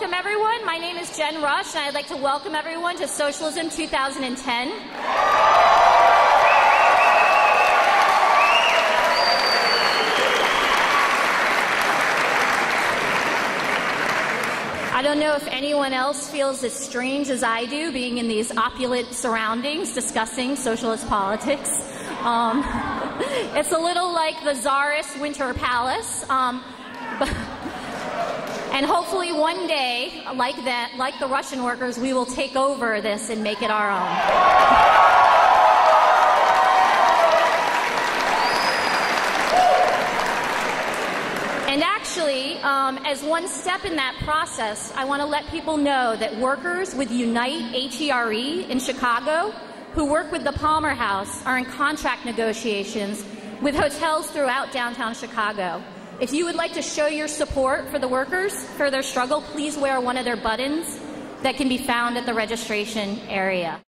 welcome everyone. My name is Jen Rush, and I'd like to welcome everyone to Socialism 2010. I don't know if anyone else feels as strange as I do being in these opulent surroundings discussing socialist politics. It's a little like the Tsarist Winter Palace, and hopefully one day, like the Russian workers, we will take over this and make it our own. And actually, as one step in that process, I want to let people know that workers with Unite HERE in Chicago, who work with the Palmer House, are in contract negotiations with hotels throughout downtown Chicago. If you would like to show your support for the workers, for their struggle, please wear one of their buttons that can be found at the registration area.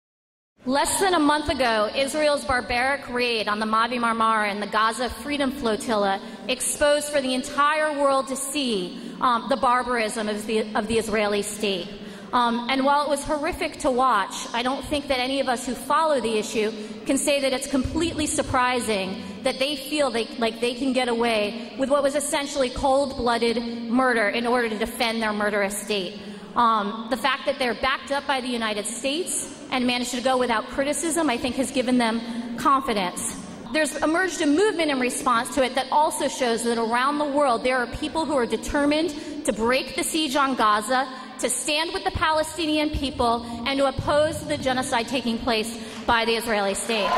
Less than a month ago, Israel's barbaric raid on the Mavi Marmara and the Gaza Freedom Flotilla exposed for the entire world to see the barbarism of the Israeli state. And while it was horrific to watch, I don't think that any of us who follow the issue can say that it's completely surprising that they feel like they can get away with what was essentially cold-blooded murder in order to defend their murderous state. The fact that they're backed up by the United States and managed to go without criticism, I think, has given them confidence. There's emerged a movement in response to it that also shows that around the world there are people who are determined to break the siege on Gaza, to stand with the Palestinian people, and to oppose the genocide taking place by the Israeli state.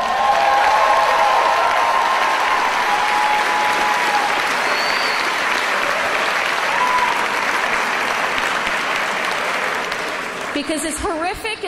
Because as horrific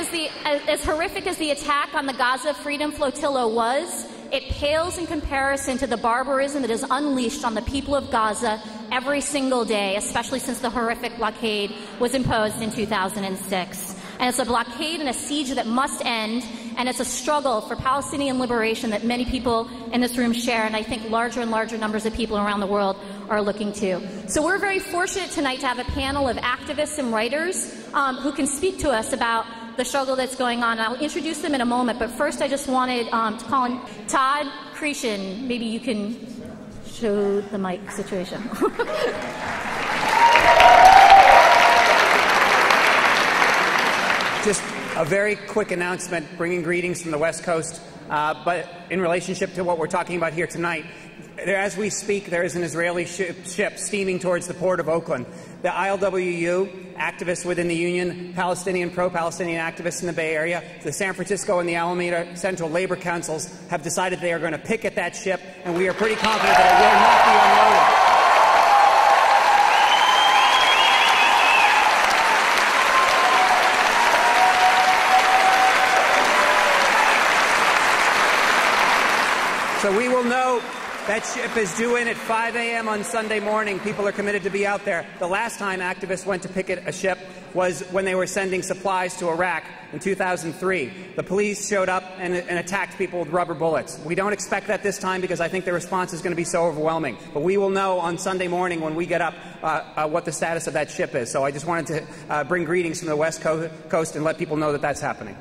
as the attack on the Gaza Freedom Flotilla was, it pales in comparison to the barbarism that is unleashed on the people of Gaza every single day, especially since the horrific blockade was imposed in 2006. And it's a blockade and a siege that must end, and it's a struggle for Palestinian liberation that many people in this room share, and I think larger and larger numbers of people around the world are looking to. So we're very fortunate tonight to have a panel of activists and writers who can speak to us about the struggle that's going on. I'll introduce them in a moment, but first I just wanted to call in Todd Cretion. Maybe you can show the mic situation. Just a very quick announcement, bringing greetings from the West Coast, but in relationship to what we're talking about here tonight. As we speak, there is an Israeli ship steaming towards the port of Oakland. The ILWU, activists within the union, Palestinian, pro-Palestinian activists in the Bay Area, the San Francisco and the Alameda Central Labor Councils have decided they are going to picket that ship, and we are pretty confident that it will not be unloaded. So we will know that ship is due in at 5 a.m. on Sunday morning. People are committed to be out there. The last time activists went to picket a ship was when they were sending supplies to Iraq in 2003. The police showed up and attacked people with rubber bullets. We don't expect that this time because I think the response is going to be so overwhelming. But we will know on Sunday morning when we get up what the status of that ship is. So I just wanted to bring greetings from the West Coast and let people know that that's happening.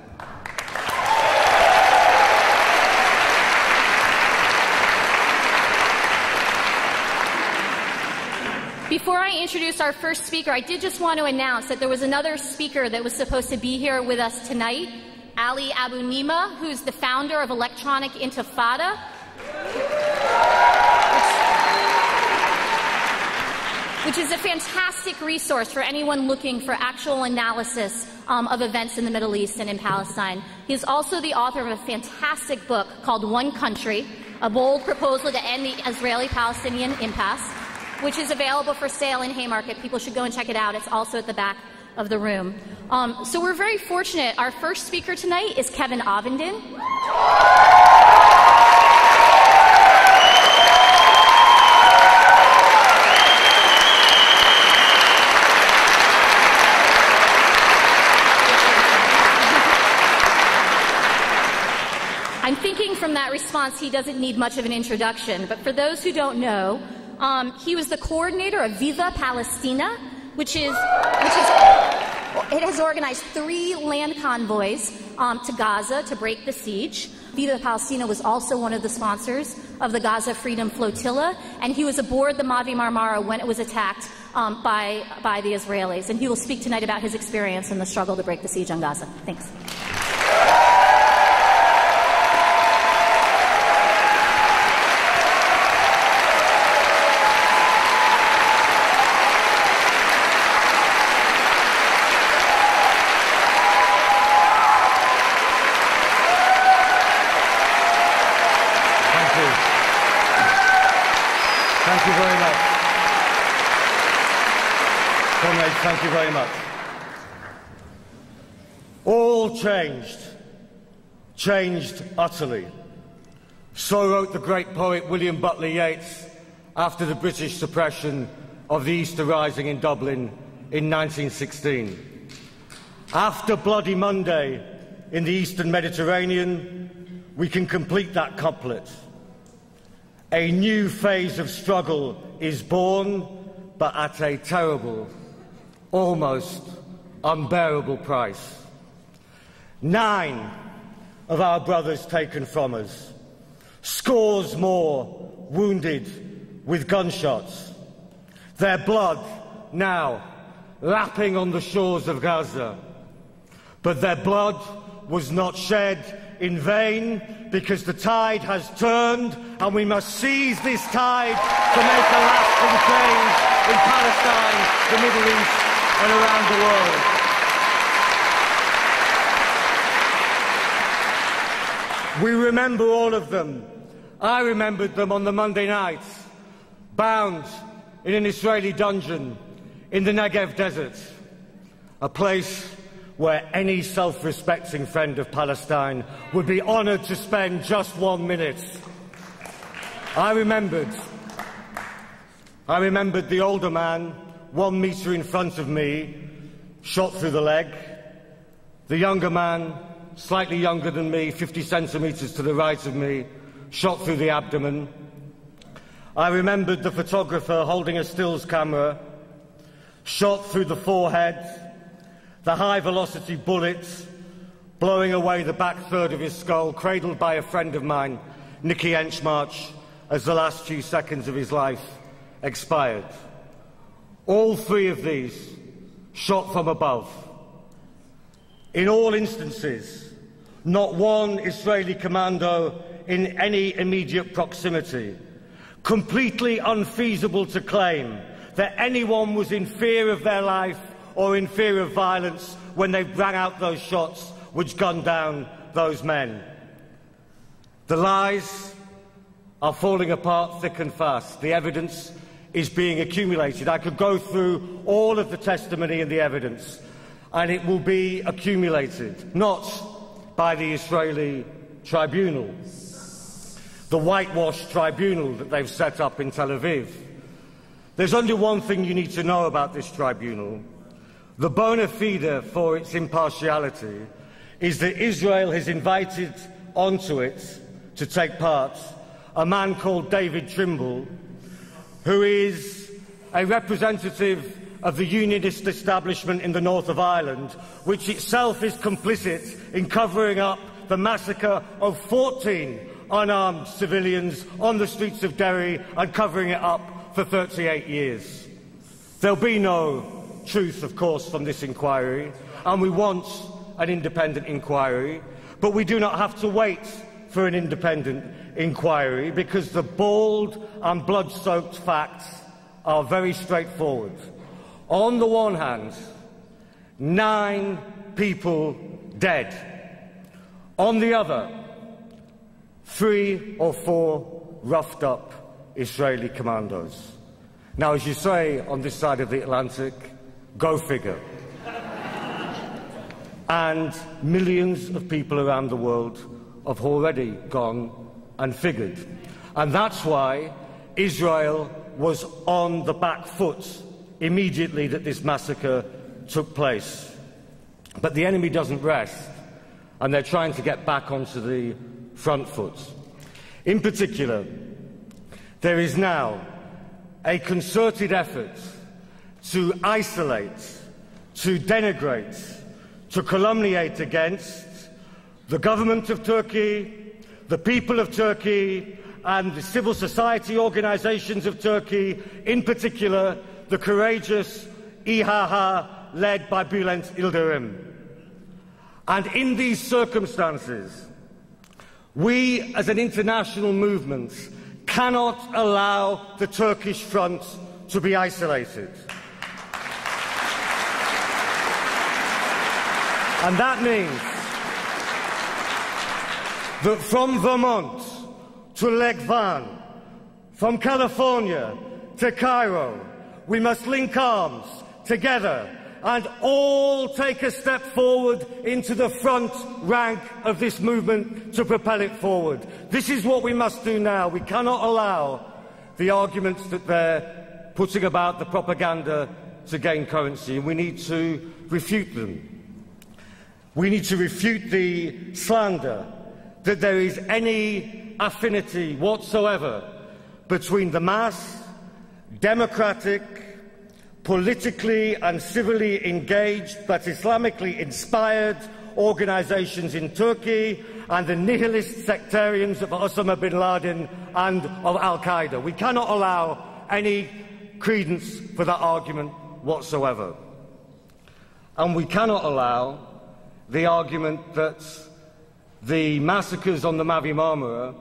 Before I introduce our first speaker, I did just want to announce that there was another speaker that was supposed to be here with us tonight, Ali Abu Nima, who's the founder of Electronic Intifada, which is a fantastic resource for anyone looking for actual analysis of events in the Middle East and in Palestine. He's also the author of a fantastic book called One Country, a bold proposal to end the Israeli-Palestinian impasse, which is available for sale in Haymarket. People should go and check it out. It's also at the back of the room. So we're very fortunate. Our first speaker tonight is Kevin Ovenden. I'm thinking from that response he doesn't need much of an introduction, but for those who don't know, he was the coordinator of Viva Palestina, it has organized 3 land convoys to Gaza to break the siege. Viva Palestina was also one of the sponsors of the Gaza Freedom Flotilla, and he was aboard the Mavi Marmara when it was attacked by the Israelis. And he will speak tonight about his experience in the struggle to break the siege on Gaza. Thanks. Thank you very much. Comrades, thank you very much. All changed utterly. So wrote the great poet William Butler Yeats after the British suppression of the Easter Rising in Dublin in 1916. After Bloody Monday in the Eastern Mediterranean, we can complete that couplet. A new phase of struggle is born, but at a terrible, almost unbearable price. 9 of our brothers taken from us, scores more wounded with gunshots, their blood now lapping on the shores of Gaza. But their blood was not shed in vain, because the tide has turned, and we must seize this tide to make a lasting change in Palestine, the Middle East, and around the world. We remember all of them. I remembered them on the Monday nights, bound in an Israeli dungeon in the Negev desert, a place where any self-respecting friend of Palestine would be honoured to spend just 1 minute. I remembered the older man, 1 metre in front of me, shot through the leg. The younger man, slightly younger than me, 50 centimetres to the right of me, shot through the abdomen. I remembered the photographer holding a stills camera, shot through the forehead, the high-velocity bullets blowing away the back third of his skull, cradled by a friend of mine, Nicky Enchmarch, as the last few seconds of his life expired. All 3 of these shot from above. In all instances, not one Israeli commando in any immediate proximity. Completely unfeasible to claim that anyone was in fear of their life or in fear of violence when they rang out those shots which gunned down those men. The lies are falling apart thick and fast. The evidence is being accumulated. I could go through all of the testimony and the evidence, and it will be accumulated, not by the Israeli tribunal, the whitewashed tribunal that they've set up in Tel Aviv. There's only one thing you need to know about this tribunal. The bona fide for its impartiality is that Israel has invited onto it to take part a man called David Trimble, who is a representative of the unionist establishment in the north of Ireland, which itself is complicit in covering up the massacre of 14 unarmed civilians on the streets of Derry and covering it up for 38 years. There'll be no truth, of course, from this inquiry, and we want an independent inquiry, but we do not have to wait for an independent inquiry, because the bald and blood-soaked facts are very straightforward. On the one hand, 9 people dead. On the other, 3 or 4 roughed-up Israeli commandos. Now, as you say on this side of the Atlantic, go figure. And millions of people around the world have already gone and figured. And that's why Israel was on the back foot immediately that this massacre took place. But the enemy doesn't rest, and they're trying to get back onto the front foot. In particular, there is now a concerted effort to isolate, to denigrate, to calumniate against the government of Turkey, the people of Turkey, and the civil society organizations of Turkey, in particular the courageous İHA led by Bülent Yıldırım. And in these circumstances, we as an international movement cannot allow the Turkish front to be isolated. And that means that from Vermont to Lake Van, from California to Cairo, we must link arms together and all take a step forward into the front rank of this movement to propel it forward. This is what we must do now. We cannot allow the arguments that they're putting about, the propaganda, to gain currency. We need to refute them. We need to refute the slander that there is any affinity whatsoever between the mass, democratic, politically and civilly engaged but Islamically inspired organizations in Turkey and the nihilist sectarians of Osama bin Laden and of Al-Qaeda. We cannot allow any credence for that argument whatsoever. And we cannot allow the argument that the massacres on the Mavi Marmara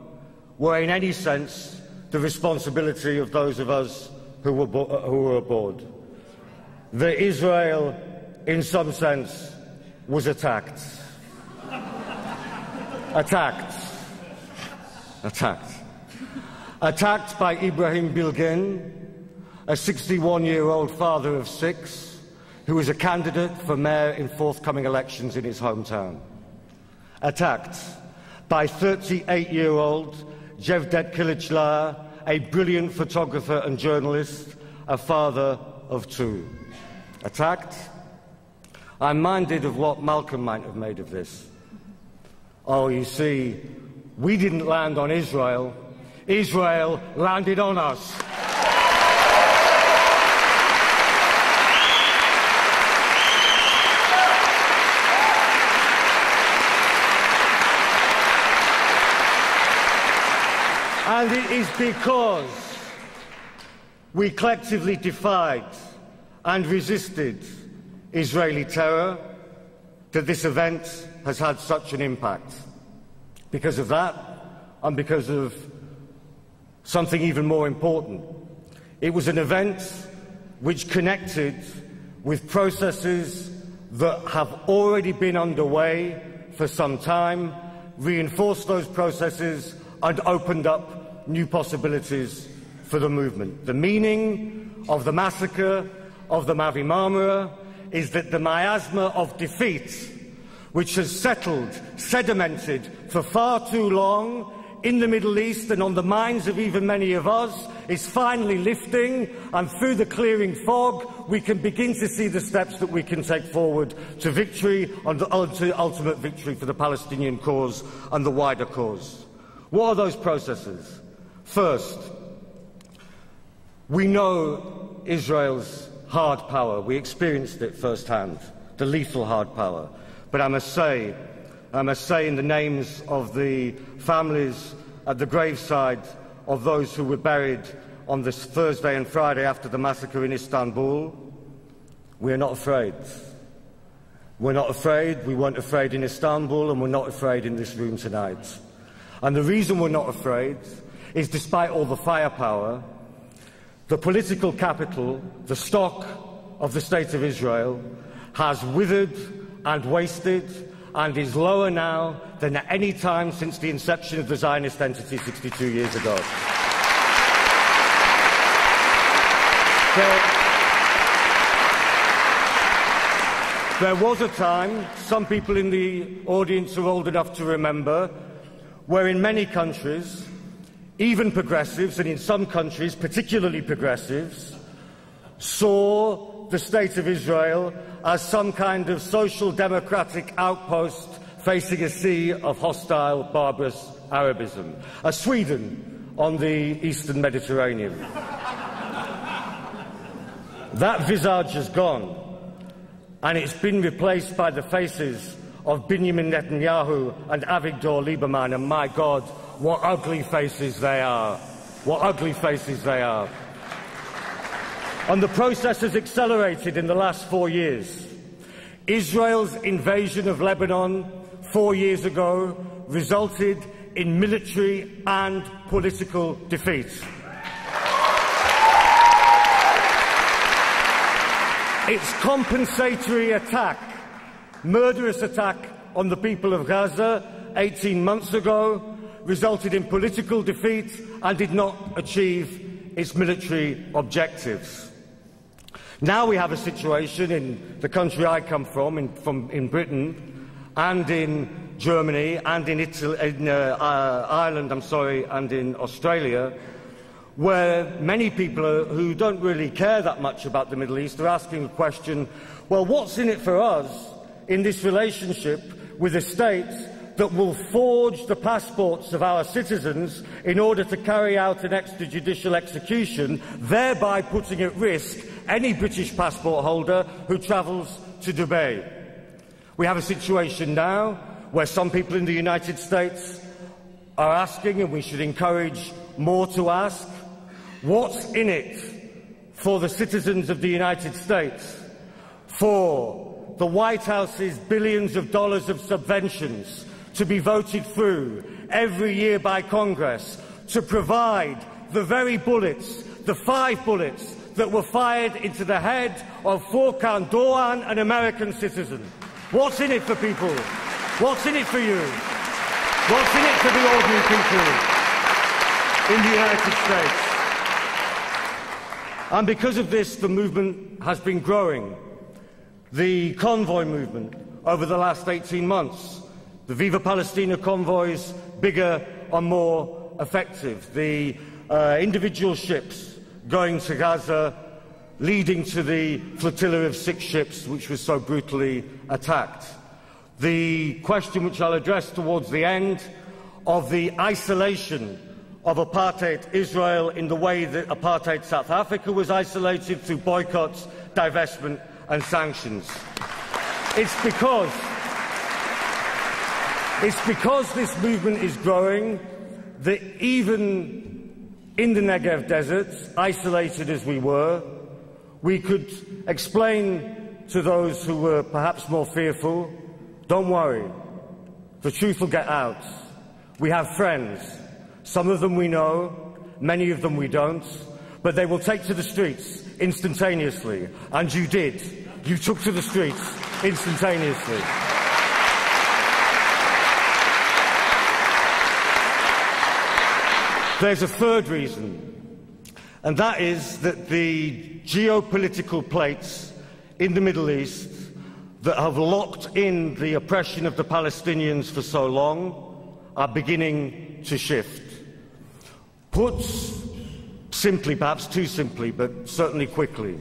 were in any sense the responsibility of those of us who were aboard. That Israel, in some sense, was attacked. Attacked by Ibrahim Bilgin, a 61-year-old father of 6, who was a candidate for mayor in forthcoming elections in his hometown. Attacked by 38-year-old Cevdet Kılıçlar, a brilliant photographer and journalist, a father of 2. Attacked. I'm minded of what Malcolm might have made of this. Oh, you see, we didn't land on Israel. Israel landed on us. And it is because we collectively defied and resisted Israeli terror that this event has had such an impact. Because of that, and because of something even more important, it was an event which connected with processes that have already been underway for some time, reinforced those processes, and opened up new possibilities for the movement. The meaning of the massacre of the Mavi Marmara is that the miasma of defeat, which has settled, sedimented for far too long in the Middle East and on the minds of even many of us, is finally lifting, and through the clearing fog we can begin to see the steps that we can take forward to victory and to ultimate victory for the Palestinian cause and the wider cause. What are those processes? First, we know Israel's hard power. We experienced it firsthand, the lethal hard power. But I must say in the names of the families at the graveside of those who were buried on this Thursday and Friday after the massacre in Istanbul, we are not afraid. We're not afraid. We weren't afraid in Istanbul, and we're not afraid in this room tonight. And the reason we're not afraid is, despite all the firepower, the political capital, the stock of the State of Israel, has withered and wasted and is lower now than at any time since the inception of the Zionist entity 62 years ago. There was a time, some people in the audience are old enough to remember, where in many countries, even progressives, and in some countries, particularly progressives, saw the State of Israel as some kind of social democratic outpost facing a sea of hostile, barbarous Arabism, a Sweden on the Eastern Mediterranean. That visage has gone, and it's been replaced by the faces of Benjamin Netanyahu and Avigdor Lieberman, and my God, what ugly faces they are. What ugly faces they are. And the process has accelerated in the last 4 years. Israel's invasion of Lebanon 4 years ago resulted in military and political defeat. Its compensatory attack, murderous attack on the people of Gaza 18 months ago, resulted in political defeat and did not achieve its military objectives. Now we have a situation in the country I come from, in Britain, and in Germany, and in Ireland, and in Australia, where many people who don't really care that much about the Middle East are asking the question, well, what's in it for us in this relationship with a state that will forge the passports of our citizens in order to carry out an extrajudicial execution, thereby putting at risk any British passport holder who travels to Dubai? We have a situation now where some people in the United States are asking, and we should encourage more to ask, what's in it for the citizens of the United States, for the White House's billions of dollars of subventions to be voted through every year by Congress to provide the very bullets, the 5 bullets that were fired into the head of Furkan Doğan, an American citizen? What's in it for people? What's in it for you? What's in it for the ordinary people in the United States? And because of this, the movement has been growing. The convoy movement over the last 18 months, the Viva Palestina convoys, bigger and more effective. The individual ships going to Gaza, leading to the flotilla of 6 ships which was so brutally attacked. The question which I'll address towards the end of the isolation of apartheid Israel in the way that apartheid South Africa was isolated through boycotts, divestment and sanctions. It's because this movement is growing that even in the Negev deserts, isolated as we were, we could explain to those who were perhaps more fearful, don't worry, the truth will get out. We have friends. Some of them we know, many of them we don't, but they will take to the streets instantaneously. And you did. You took to the streets instantaneously. There's a third reason, and that is that the geopolitical plates in the Middle East that have locked in the oppression of the Palestinians for so long are beginning to shift. Put simply, perhaps too simply, but certainly quickly,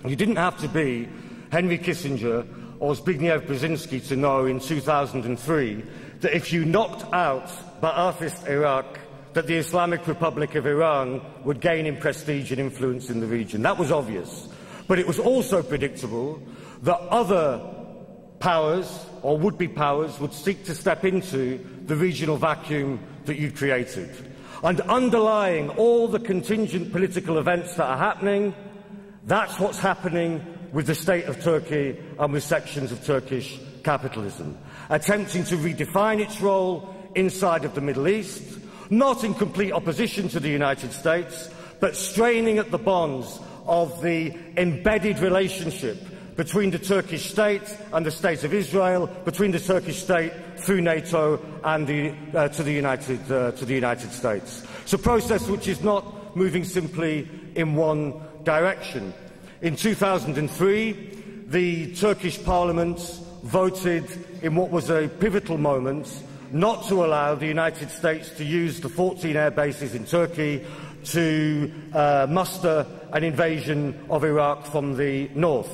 you didn't have to be Henry Kissinger or Zbigniew Brzezinski to know in 2003 that if you knocked out Ba'athist Iraq, that the Islamic Republic of Iran would gain in prestige and influence in the region. That was obvious. But it was also predictable that other powers, or would-be powers, would seek to step into the regional vacuum that you created. And underlying all the contingent political events that are happening, that's what's happening with the state of Turkey and with sections of Turkish capitalism, attempting to redefine its role inside of the Middle East, not in complete opposition to the United States, but straining at the bonds of the embedded relationship between the Turkish state and the State of Israel, between the Turkish state through NATO and to the United States. It's a process which is not moving simply in one direction. In 2003, the Turkish Parliament voted in what was a pivotal moment not to allow the United States to use the 14 air bases in Turkey to muster an invasion of Iraq from the north.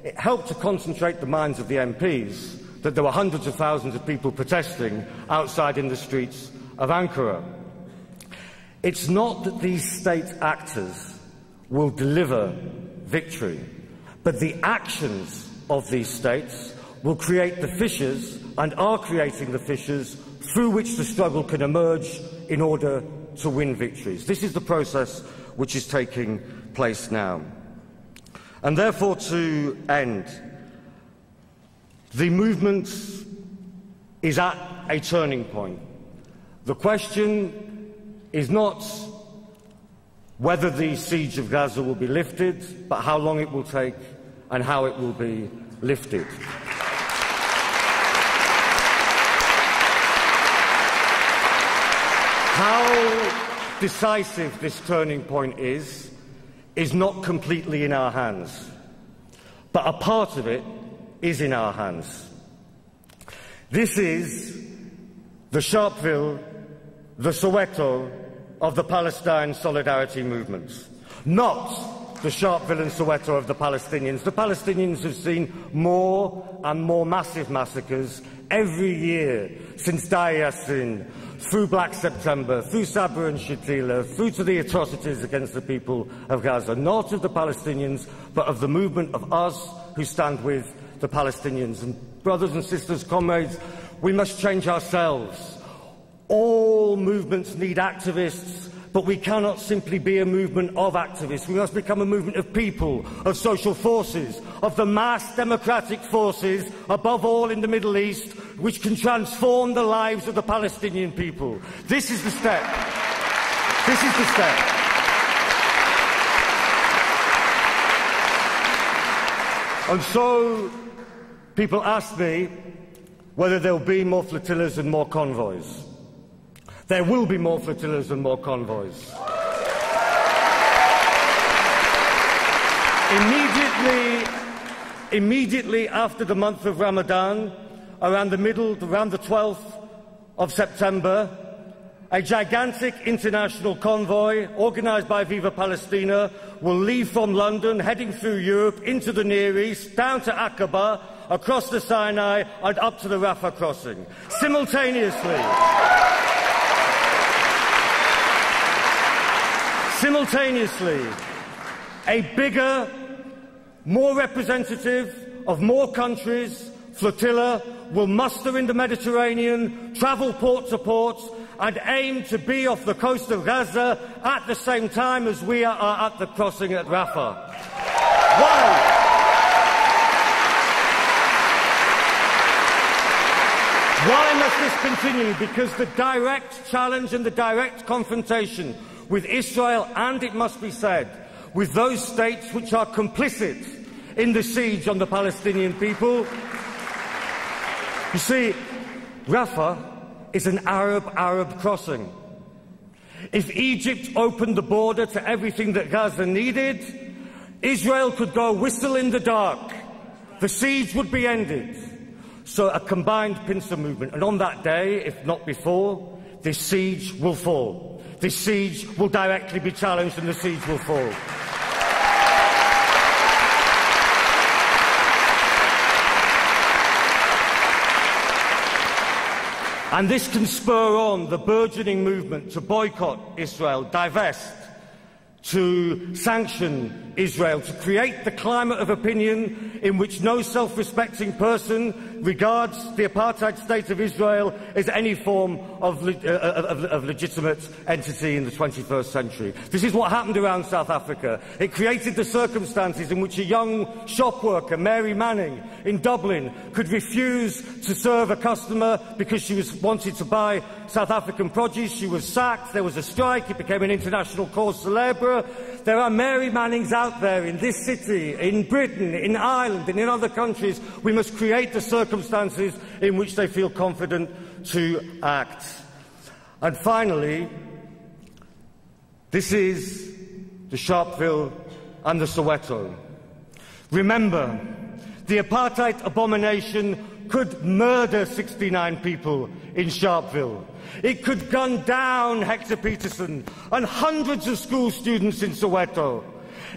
It helped to concentrate the minds of the MPs that there were hundreds of thousands of people protesting outside in the streets of Ankara. It's not that these state actors will deliver victory. But the actions of these states will create the fissures, and are creating the fissures, through which the struggle can emerge in order to win victories. This is the process which is taking place now. And therefore, to end, the movement is at a turning point. The question is not whether the siege of Gaza will be lifted, but how long it will take and how it will be lifted. How decisive this turning point is not completely in our hands, but a part of it is in our hands. This is the Sharpeville, the Soweto of the Palestine solidarity movements, not the Sharpeville and Soweto of the Palestinians. The Palestinians have seen more and more massive massacres every year since Deir Yassin, through Black September, through Sabra and Shatila, through to the atrocities against the people of Gaza, not of the Palestinians, but of the movement of us who stand with the Palestinians. And brothers and sisters, comrades, we must change ourselves. All movements need activists, but we cannot simply be a movement of activists. We must become a movement of people, of social forces, of the mass democratic forces, above all in the Middle East, which can transform the lives of the Palestinian people. This is the step. This is the step. And so, people ask me whether there will be more flotillas and more convoys. There will be more flotillas and more convoys. Immediately after the month of Ramadan, around the 12th of September, a gigantic international convoy organised by Viva Palestina will leave from London, heading through Europe into the Near East, down to Aqaba, across the Sinai and up to the Rafah crossing. Simultaneously, a bigger, more representative of more countries flotilla will muster in the Mediterranean, travel port to port, and aim to be off the coast of Gaza at the same time as we are at the crossing at Rafah. Why? Why must this continue? Because the direct challenge and the direct confrontation with Israel, and it must be said, with those states which are complicit in the siege on the Palestinian people. You see, Rafah is an Arab crossing. If Egypt opened the border to everything that Gaza needed, Israel could go whistle in the dark. The siege would be ended. So a combined pincer movement, and on that day, if not before, this siege will fall. This siege will directly be challenged and the siege will fall. And this can spur on the burgeoning movement to boycott Israel, divest, to sanction Israel, to create the climate of opinion in which no self-respecting person regards the apartheid state of Israel as any form of legitimate entity in the 21st century. This is what happened around South Africa. It created the circumstances in which a young shop worker, Mary Manning, in Dublin, could refuse to serve a customer because she wanted to buy South African produce. She was sacked. There was a strike. It became an international cause célèbre. There are Mary Mannings out there in this city, in Britain, in Ireland, and in other countries. We must create the circumstances in which they feel confident to act. And finally, this is the Sharpeville and the Soweto. Remember, the apartheid abomination could murder 69 people in Sharpeville. It could gun down Hector Peterson and hundreds of school students in Soweto.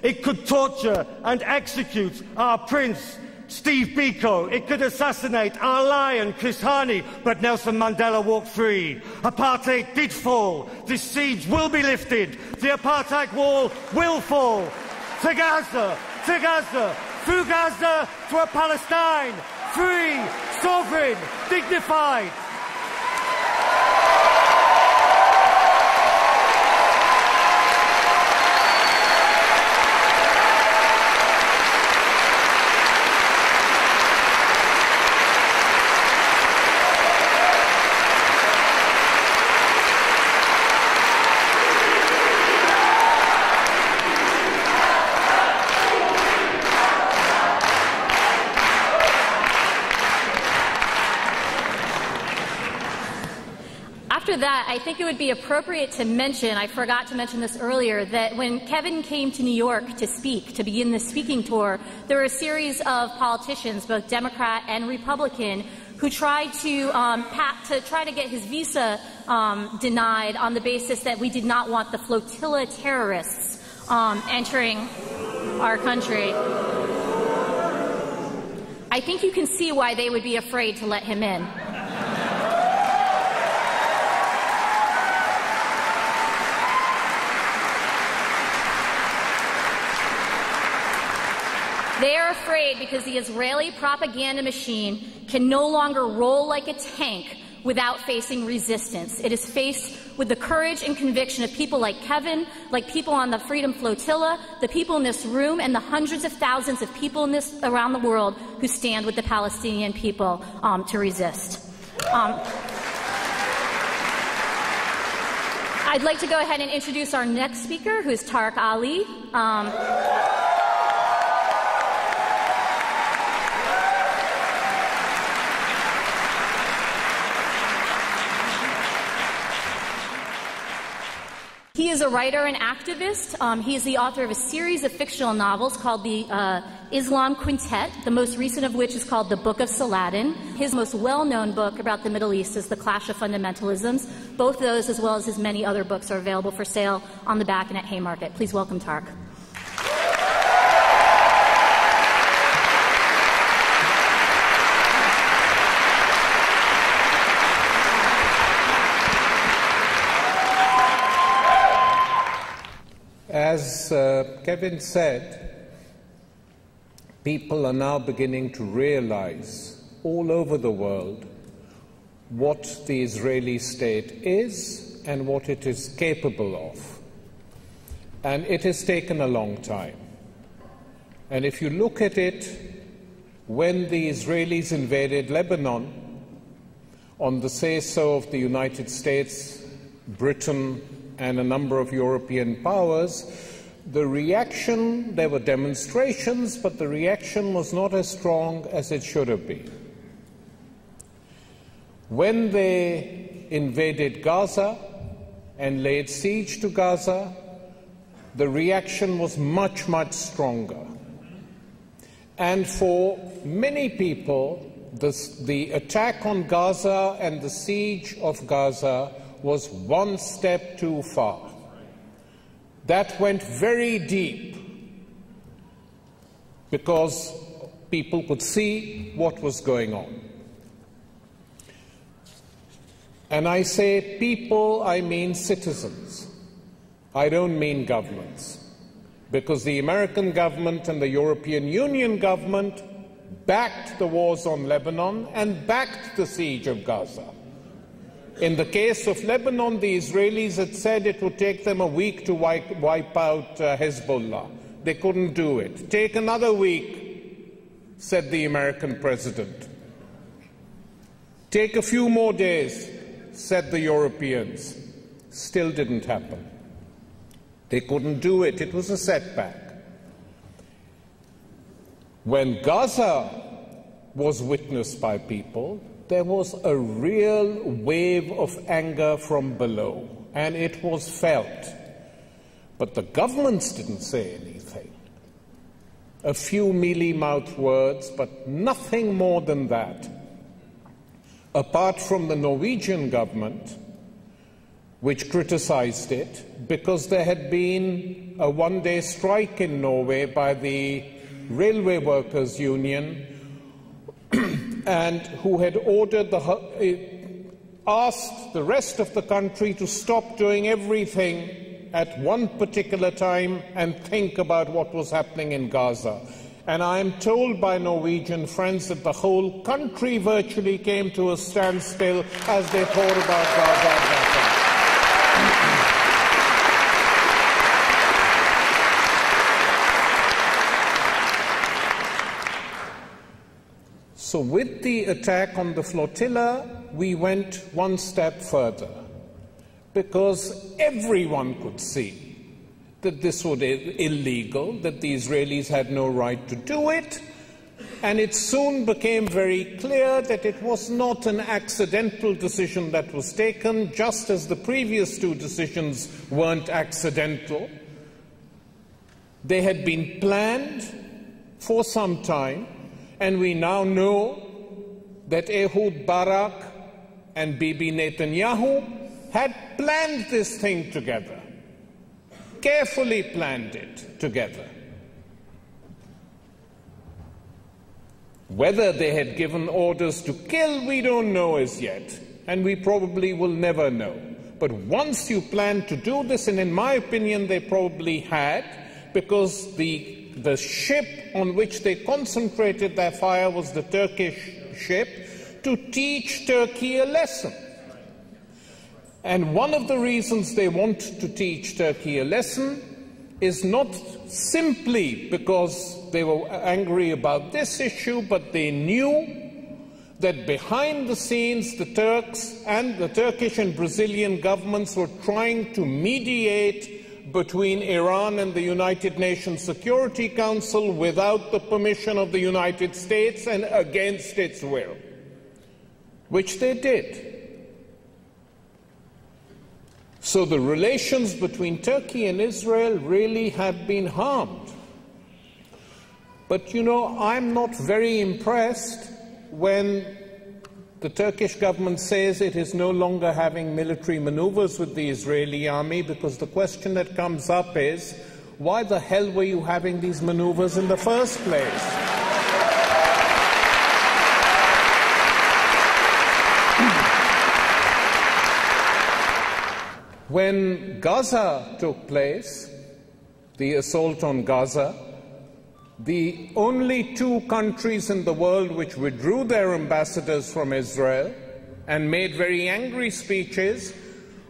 It could torture and execute our prince, Steve Biko. It could assassinate our lion, Chris Hani, but Nelson Mandela walked free. Apartheid did fall. This siege will be lifted. The apartheid wall will fall. To Gaza, to Gaza, through Gaza to a Palestine, free, sovereign, dignified. After that, I think it would be appropriate to mention, I forgot to mention this earlier, that when Kevin came to New York to speak, to begin the speaking tour, there were a series of politicians, both Democrat and Republican, who tried to try to get his visa denied on the basis that we did not want the flotilla terrorists entering our country. I think you can see why they would be afraid to let him in. They are afraid because the Israeli propaganda machine can no longer roll like a tank without facing resistance. It is faced with the courage and conviction of people like Kevin, like people on the Freedom Flotilla, the people in this room, and the hundreds of thousands of people around the world who stand with the Palestinian people to resist. I'd like to go ahead and introduce our next speaker, who is Tariq Ali. He is a writer and activist. He is the author of a series of fictional novels called the Islam Quintet, the most recent of which is called The Book of Saladin. His most well-known book about the Middle East is The Clash of Fundamentalisms. Both those, as well as his many other books, are available for sale on the back and at Haymarket. Please welcome Tariq. As Kevin said, people are now beginning to realize all over the world what the Israeli state is and what it is capable of. And it has taken a long time. And if you look at it, when the Israelis invaded Lebanon, on the say-so of the United States, Britain, and a number of European powers, the reaction, there were demonstrations, but the reaction was not as strong as it should have been. When they invaded Gaza and laid siege to Gaza, the reaction was much, much stronger. And for many people, the attack on Gaza and the siege of Gaza was one step too far. That went very deep because people could see what was going on. And I say people, I mean citizens. I don't mean governments, because the American government and the European Union government backed the wars on Lebanon and backed the siege of Gaza. In the case of Lebanon, the Israelis had said it would take them a week to wipe out Hezbollah. They couldn't do it. Take another week, said the American president. Take a few more days, said the Europeans. Still didn't happen. They couldn't do it. It was a setback. When Gaza was witnessed by people, there was a real wave of anger from below, and it was felt. But the governments didn't say anything. A few mealy-mouthed words, but nothing more than that. Apart from the Norwegian government, which criticized it because there had been a one-day strike in Norway by the Railway Workers' Union, and who had asked the rest of the country to stop doing everything at one particular time and think about what was happening in Gaza. And I am told by Norwegian friends that the whole country virtually came to a standstill as they thought about Gaza at that time. So with the attack on the flotilla, we went one step further, because everyone could see that this was illegal, that the Israelis had no right to do it, and it soon became very clear that it was not an accidental decision that was taken, just as the previous two decisions weren't accidental. They had been planned for some time, and we now know that Ehud Barak and Bibi Netanyahu had planned this thing together, carefully planned it together. Whether they had given orders to kill, we don't know as yet, and we probably will never know. But once you plan to do this, and in my opinion they probably had, because the ship on which they concentrated their fire was the Turkish ship, to teach Turkey a lesson. And one of the reasons they want to teach Turkey a lesson is not simply because they were angry about this issue, but they knew that behind the scenes the Turks and the Turkish and Brazilian governments were trying to mediate between Iran and the United Nations Security Council without the permission of the United States and against its will, which they did. So the relations between Turkey and Israel really have been harmed. But, you know, I'm not very impressed when the Turkish government says it is no longer having military maneuvers with the Israeli army, because the question that comes up is, why the hell were you having these maneuvers in the first place? When Gaza took place, the assault on Gaza, the only two countries in the world which withdrew their ambassadors from Israel and made very angry speeches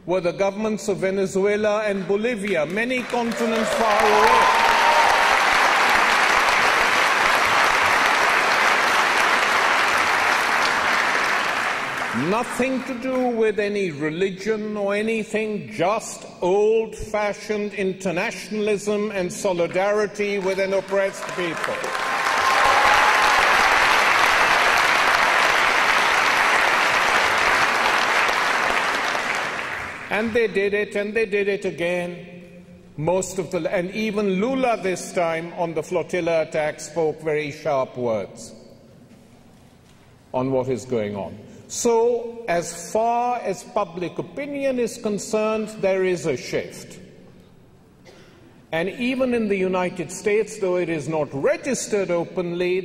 were the governments of Venezuela and Bolivia, many continents far away. Nothing to do with any religion or anything, just old-fashioned internationalism and solidarity with an oppressed people. And they did it, and they did it again. And even Lula this time on the flotilla attack spoke very sharp words on what is going on. So, as far as public opinion is concerned, there is a shift. And even in the United States, though it is not registered openly,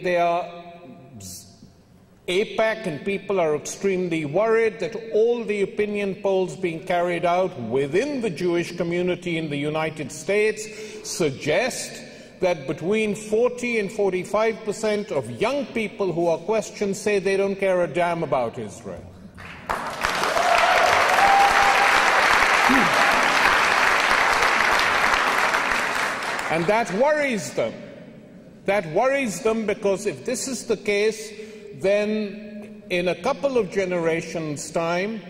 AIPAC and people are extremely worried that all the opinion polls being carried out within the Jewish community in the United States suggest that between 40 and 45% of young people who are questioned say they don't care a damn about Israel. And that worries them. That worries them because if this is the case, then in a couple of generations' time,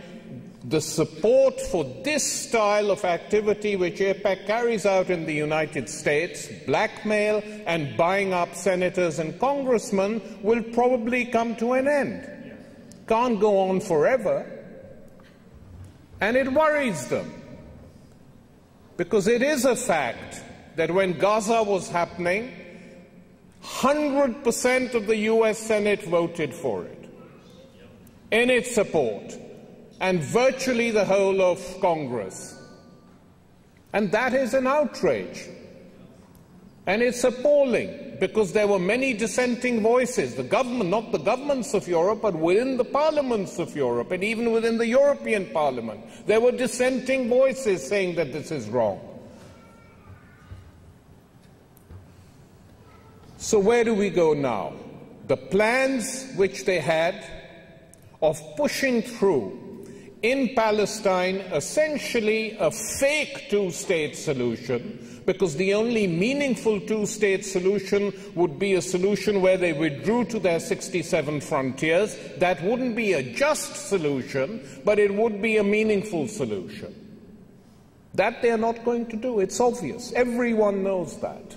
the support for this style of activity which AIPAC carries out in the United States, blackmail and buying up senators and congressmen, will probably come to an end. Can't go on forever. And it worries them. Because it is a fact that when Gaza was happening, 100% of the US Senate voted for it, in its support, and virtually the whole of Congress. And that is an outrage. And it's appalling, because there were many dissenting voices, the government, not the governments of Europe, but within the parliaments of Europe, and even within the European Parliament. There were dissenting voices saying that this is wrong. So where do we go now? The plans which they had of pushing through in Palestine essentially a fake two-state solution, because the only meaningful two-state solution would be a solution where they withdrew to their 67 frontiers. That wouldn't be a just solution, but it would be a meaningful solution. That they are not going to do. It's obvious. Everyone knows that.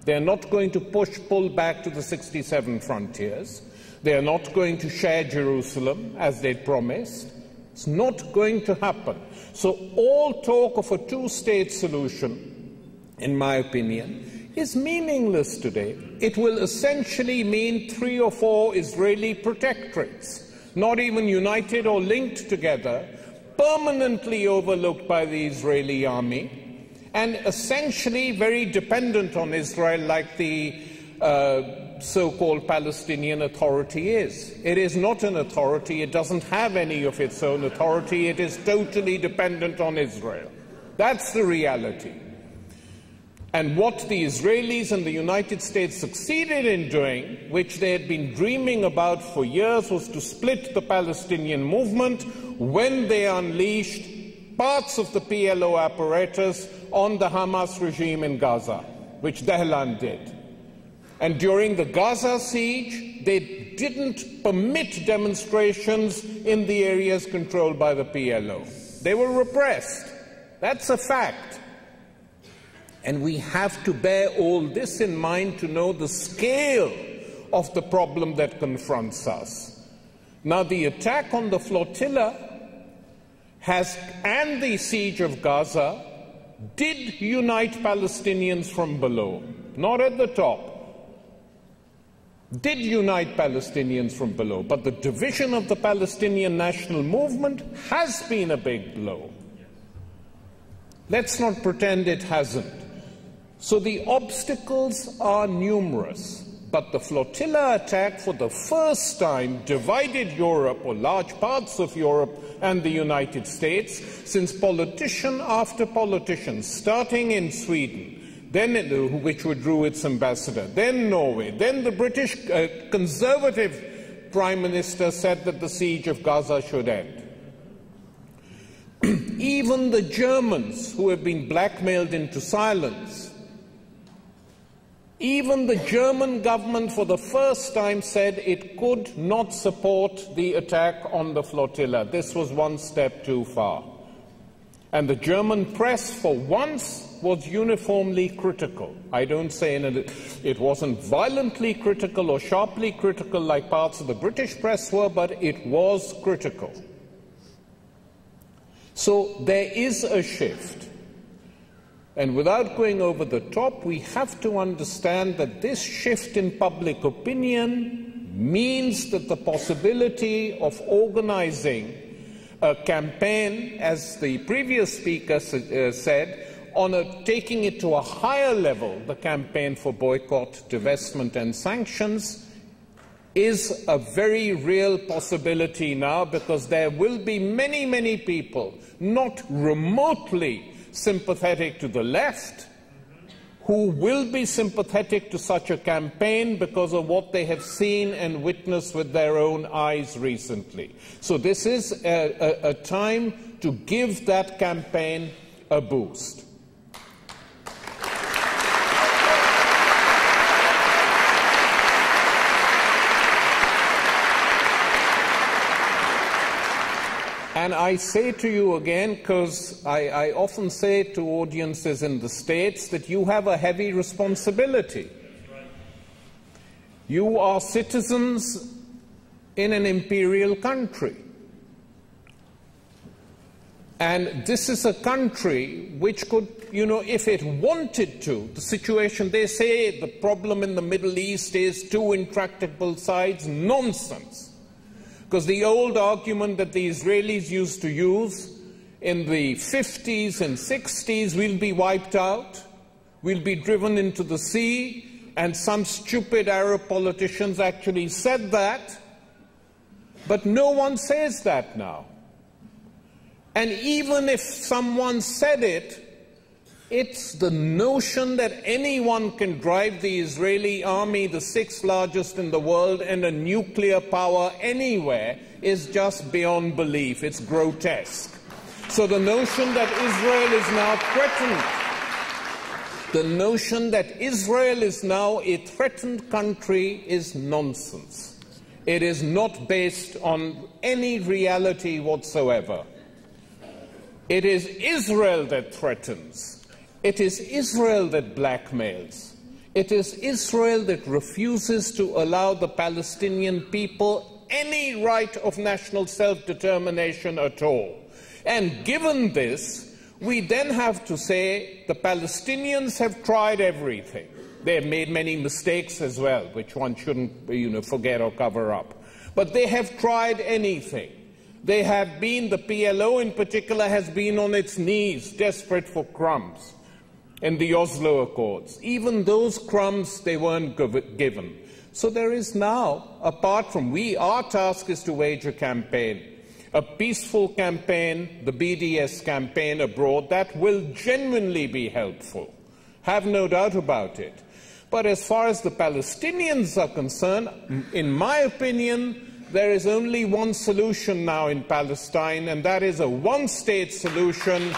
They are not going to pull back to the 67 frontiers. They are not going to share Jerusalem as they promised. It's not going to happen. So all talk of a two-state solution, in my opinion, is meaningless today. It will essentially mean 3 or 4 Israeli protectorates, not even united or linked together, permanently overlooked by the Israeli army, and essentially very dependent on Israel, like the so-called Palestinian Authority is. It is not an authority. It doesn't have any of its own authority. It is totally dependent on Israel. That's the reality. And what the Israelis and the United States succeeded in doing, which they had been dreaming about for years, was to split the Palestinian movement when they unleashed parts of the PLO apparatus on the Hamas regime in Gaza, which Dahlan did. And during the Gaza siege, they didn't permit demonstrations in the areas controlled by the PLO. They were repressed. That's a fact. And we have to bear all this in mind to know the scale of the problem that confronts us. Now, the attack on the flotilla and the siege of Gaza did unite Palestinians from below, not at the top. Did unite Palestinians from below, but the division of the Palestinian national movement has been a big blow. Let's not pretend it hasn't. So the obstacles are numerous, but the flotilla attack for the first time divided Europe, or large parts of Europe, and the United States, since politician after politician, starting in Sweden, then which withdrew its ambassador, then Norway, then the British conservative Prime Minister said that the siege of Gaza should end. Even the Germans, who have been blackmailed into silence, even the German government for the first time said it could not support the attack on the flotilla. This was one step too far. And the German press, for once, was uniformly critical. I don't say it wasn't violently critical or sharply critical like parts of the British press were, but it was critical. So there is a shift. And without going over the top, we have to understand that this shift in public opinion means that the possibility of organizing a campaign, as the previous speaker said, on taking it to a higher level, the campaign for boycott, divestment and sanctions, is a very real possibility now, because there will be many, many people not remotely sympathetic to the left who will be sympathetic to such a campaign because of what they have seen and witnessed with their own eyes recently. So this is a time to give that campaign a boost. And I say to you again, because I often say to audiences in the States that you have a heavy responsibility. You are citizens in an imperial country. And this is a country which could, if it wanted to, the situation, they say the problem in the Middle East is two intractable sides. Nonsense. Because the old argument that the Israelis used to use in the 50s and 60s, we'll be wiped out, we'll be driven into the sea, and some stupid Arab politicians actually said that, but no one says that now. And even if someone said it, It's the notion that anyone can drive the Israeli army, the sixth largest in the world, and a nuclear power anywhere is just beyond belief. It's grotesque. So the notion that Israel is now threatened, the notion that Israel is now a threatened country is nonsense. It is not based on any reality whatsoever. It is Israel that threatens. It is Israel that blackmails. It is Israel that refuses to allow the Palestinian people any right of national self-determination at all. And given this, we then have to say the Palestinians have tried everything. They have made many mistakes as well, which one shouldn't, forget or cover up. But they have tried anything. They have been, the PLO in particular, has been on its knees, desperate for crumbs in the Oslo Accords. Even those crumbs they weren't given. So there is now, apart from our task is to wage a campaign, a peaceful campaign, the BDS campaign abroad, that will genuinely be helpful. Have no doubt about it. But as far as the Palestinians are concerned, in my opinion, there is only one solution now in Palestine, and that is a one-state solution.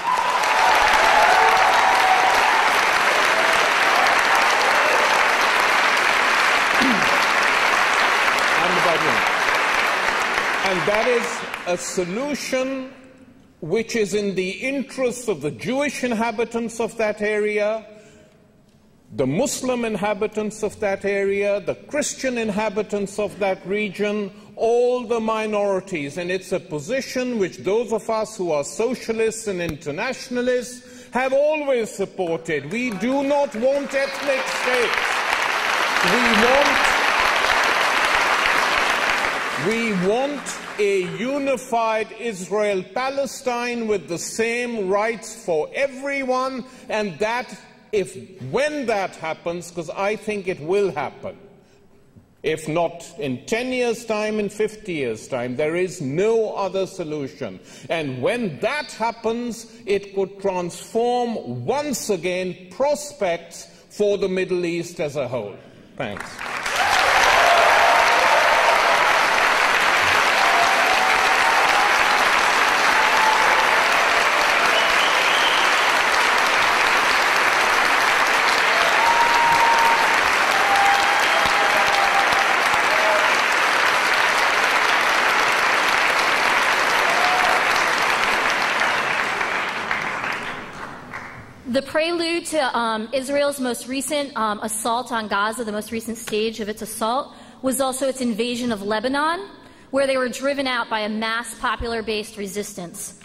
And that is a solution which is in the interests of the Jewish inhabitants of that area, the Muslim inhabitants of that area, the Christian inhabitants of that region, all the minorities. And it's a position which those of us who are socialists and internationalists have always supported. We do not want ethnic states. We want a unified Israel-Palestine with the same rights for everyone, and that, when that happens, because I think it will happen, if not in 10 years' time, in 50 years' time, there is no other solution. And when that happens, it could transform once again prospects for the Middle East as a whole. Thanks. The prelude to Israel's most recent assault on Gaza, the most recent stage of its assault, was also its invasion of Lebanon, where they were driven out by a mass popular-based resistance.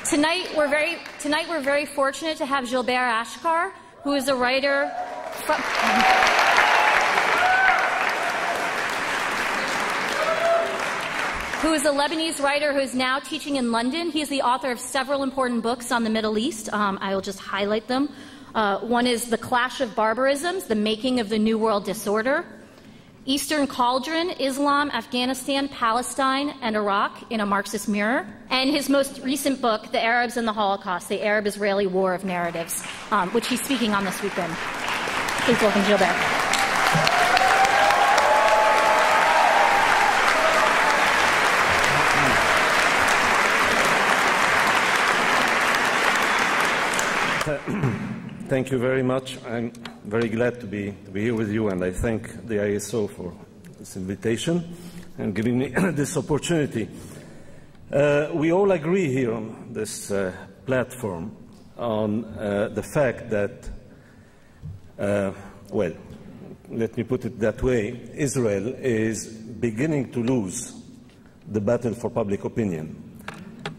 Tonight we're very fortunate to have Gilbert Ashkar, who is a writer who is a Lebanese writer who is now teaching in London. He is the author of several important books on the Middle East. I will just highlight them. One is The Clash of Barbarisms, The Making of the New World Disorder, Eastern Cauldron, Islam, Afghanistan, Palestine, and Iraq in a Marxist Mirror, and his most recent book, The Arabs and the Holocaust, The Arab-Israeli War of Narratives, which he's speaking on this weekend. Please welcome Gilbert. Thank you very much. I'm very glad to be here with you, and I thank the ISO for this invitation and giving me this opportunity. We all agree here on this platform on the fact that, well, let me put it that way, Israel is beginning to lose the battle for public opinion.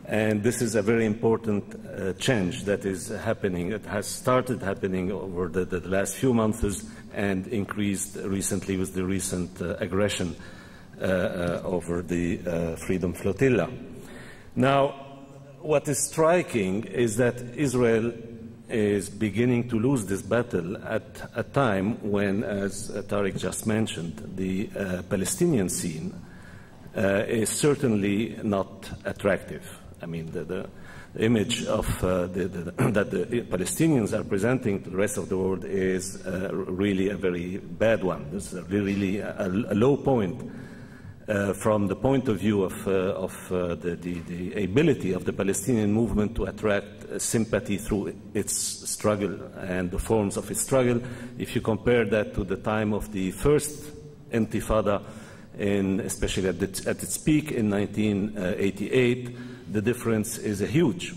And this is a very important change that is happening. It has started happening over the last few months and increased recently with the recent aggression over the Freedom Flotilla. Now, what is striking is that Israel is beginning to lose this battle at a time when, as Tariq just mentioned, the Palestinian scene is certainly not attractive. I mean, the image of that the Palestinians are presenting to the rest of the world is really a very bad one. It's really a low point from the point of view of the ability of the Palestinian movement to attract sympathy through its struggle and the forms of its struggle. If you compare that to the time of the first Intifada, especially at its peak in 1988, the difference is huge.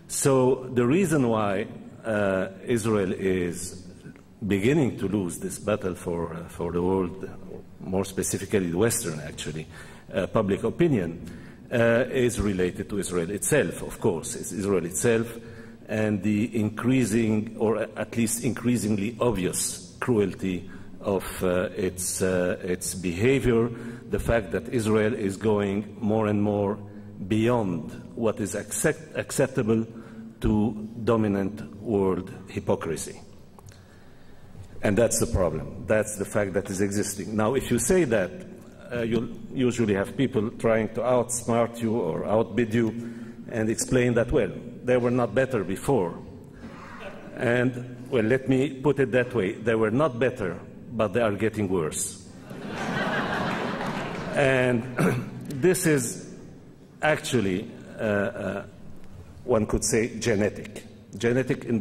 So the reason why Israel is beginning to lose this battle for the world, more specifically the Western, actually, public opinion, is related to Israel itself, of course. It's Israel itself and the increasing, or at least increasingly obvious, cruelty of its behavior, the fact that Israel is going more and more beyond what is acceptable to dominant world hypocrisy. And that's the problem. That's the fact that is existing. Now, if you say that, you'll usually have people trying to outsmart you or outbid you and explain that, well, they were not better before. And, well, let me put it that way. They were not better, but they are getting worse. And this is actually, one could say, genetic in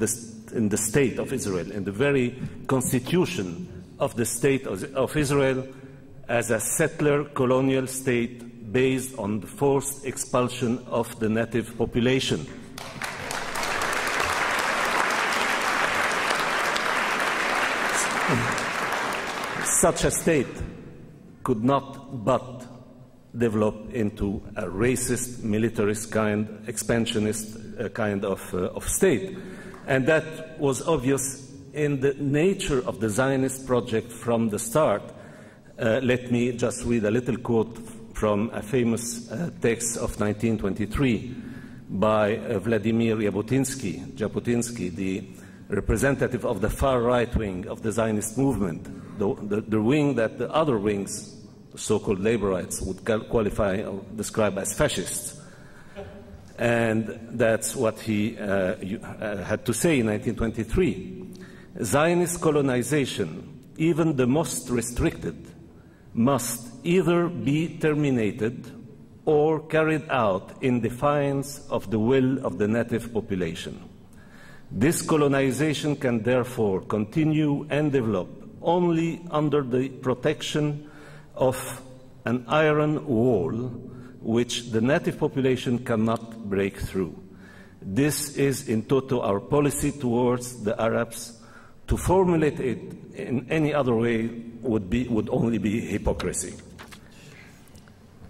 the state of Israel, in the very constitution of the state of Israel as a settler colonial state based on the forced expulsion of the native population. Such a state could not but develop into a racist, militarist kind, expansionist kind of state. And that was obvious in the nature of the Zionist project from the start. Let me just read a little quote from a famous text of 1923 by Vladimir Jabotinsky, the representative of the far right wing of the Zionist movement, the wing that the other wings, so-called laborites, would qualify or describe as fascists. And that's what he had to say in 1923. Zionist colonization, even the most restricted, must either be terminated or carried out in defiance of the will of the native population. This colonization can therefore continue and develop only under the protection of an iron wall which the native population cannot break through. This is in toto our policy towards the Arabs. To formulate it in any other way would only be hypocrisy.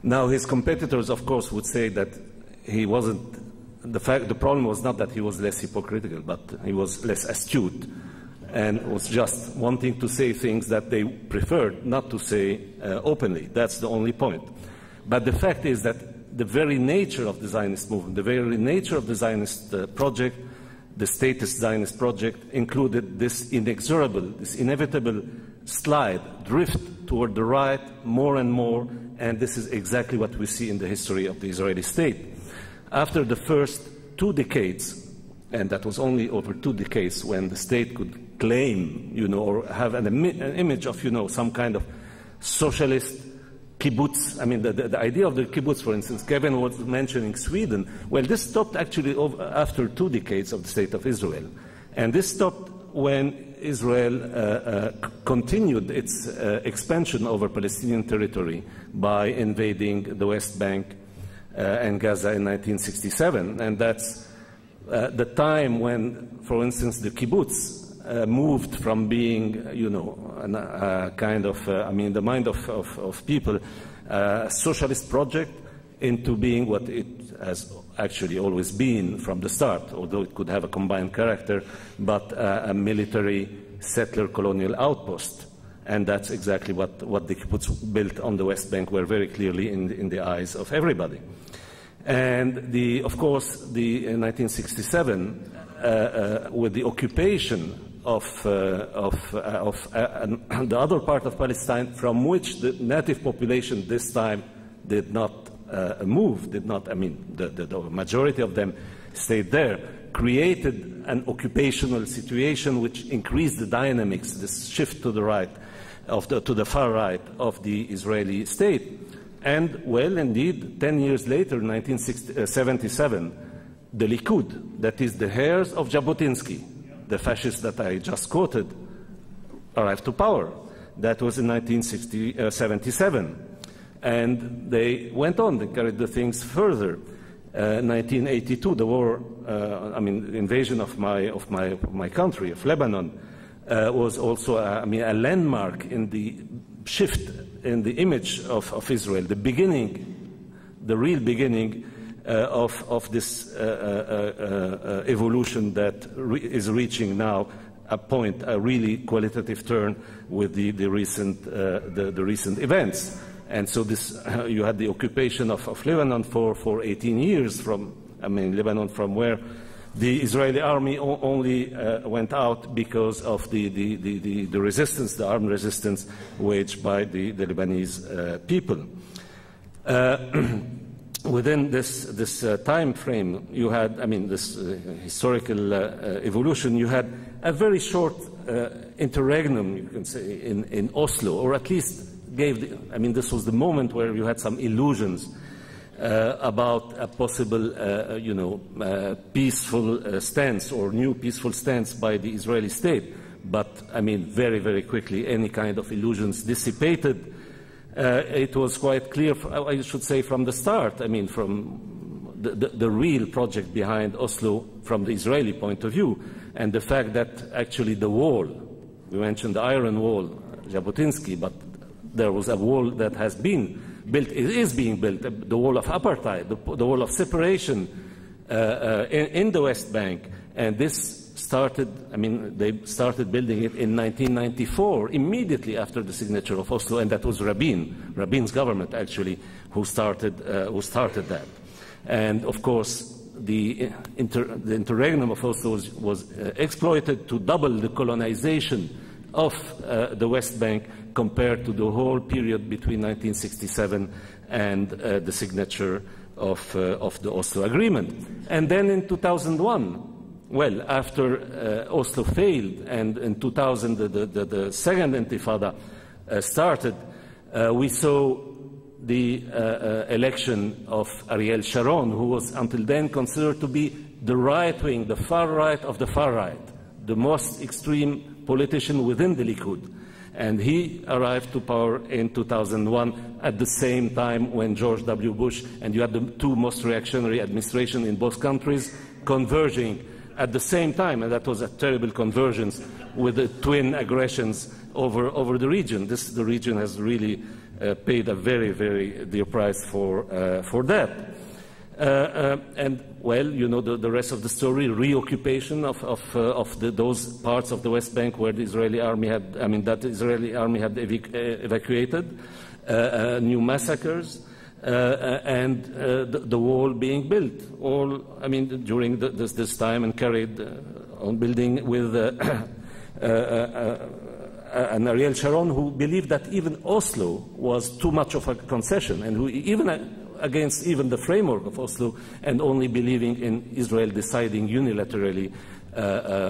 Now, his competitors, of course, would say that he wasn't. The problem was not that he was less hypocritical, but he was less astute and was just wanting to say things that they preferred not to say openly. That's the only point. But the fact is that the very nature of the Zionist movement, the very nature of the Zionist project, the statist Zionist project, included this inexorable, this inevitable drift toward the right more and more, and this is exactly what we see in the history of the Israeli state. After the first 2 decades, and that was only over 2 decades when the state could claim, or have an image of, some kind of socialist kibbutz. I mean, the idea of the kibbutz, for instance, Kevin was mentioning Sweden. Well, this stopped actually after 2 decades of the state of Israel. And this stopped when Israel continued its expansion over Palestinian territory by invading the West Bank and Gaza in 1967. And that's the time when, for instance, the kibbutz moved from being, kind of, the mind of people, a socialist project, into being what it has actually always been from the start, although it could have a combined character, but a military settler colonial outpost. And that's exactly what the kibbutz built on the West Bank were very clearly in the eyes of everybody. And of course, in 1967, with the occupation of the other part of Palestine, from which the native population this time did not move, did not, I mean, the majority of them stayed there, created an occupational situation which increased the dynamics, this shift to the right, to the far right of the Israeli state. And, well, indeed, 10 years later, in 1977, the Likud, that is the heirs of Jabotinsky, the fascist that I just quoted, arrived to power. That was in 1977. And they went on, they carried the things further. 1982, the war, the invasion of my country, of Lebanon, was also a landmark in the shift in the image of Israel, the beginning, the real beginning of this evolution that is reaching now a point, a really qualitative turn with the recent events. And so this, you had the occupation of Lebanon for 18 years Lebanon from where the Israeli army only went out because of the resistance, the armed resistance waged by the Lebanese people. Within this time frame, you had, this historical evolution, you had a very short interregnum, you can say, in Oslo, or at least this was the moment where you had some illusions about a possible, peaceful stance or new peaceful stance by the Israeli state. But, very, very quickly, any kind of illusions dissipated. It was quite clear, I should say, from the start, from the real project behind Oslo from the Israeli point of view, and the fact that actually the wall, we mentioned the Iron Wall, Jabotinsky, but there was a wall that has been built, it is being built, the wall of apartheid, the wall of separation in the West Bank, and this started, they started building it in 1994, immediately after the signature of Oslo, and that was Rabin's government actually who started that. And of course, the interregnum of Oslo was exploited to double the colonization of the West Bank compared to the whole period between 1967 and the signature of the Oslo Agreement. And then in 2001, well, after Oslo failed and in 2000 the second Intifada started, we saw the election of Ariel Sharon, who was until then considered to be the right wing, the far right of the far right, the most extreme politician within the Likud. And he arrived to power in 2001 at the same time when George W. Bush, and you had the two most reactionary administrations in both countries converging at the same time, and that was a terrible convergence with the twin aggressions over the region. The region has really paid a very, very dear price for that. And, well, you know the rest of the story, reoccupation of those parts of the West Bank where the Israeli army had, that the Israeli army had evacuated, new massacres, and the wall being built, all, during this time, and carried on building with an Ariel Sharon who believed that even Oslo was too much of a concession, and who even against even the framework of Oslo, and only believing in Israel deciding unilaterally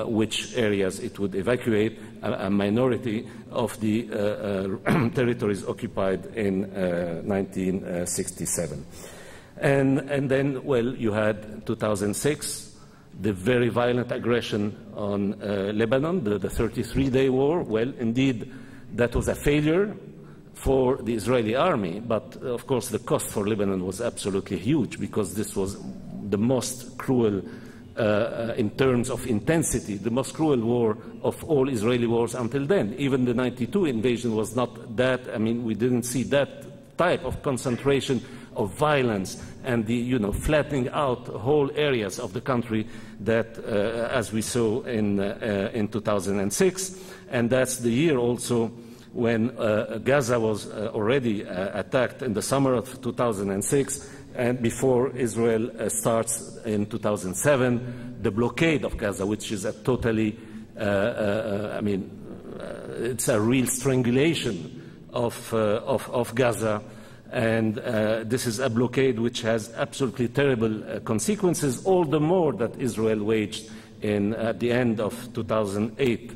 which areas it would evacuate, a minority of the territories occupied in 1967. And then, well, you had 2006, the very violent aggression on Lebanon, the 33-day war. Well, indeed, that was a failure for the Israeli army, but of course the cost for Lebanon was absolutely huge, because this was the most cruel, in terms of intensity, the most cruel war of all Israeli wars until then. Even the 92 invasion was not that, we didn't see that type of concentration of violence and the, flattening out whole areas of the country that, as we saw in 2006, and that's the year also when Gaza was already attacked in the summer of 2006, and before Israel starts in 2007, the blockade of Gaza, which is a totally, it's a real strangulation of Gaza, And this is a blockade which has absolutely terrible consequences, all the more that Israel waged at the end of 2008,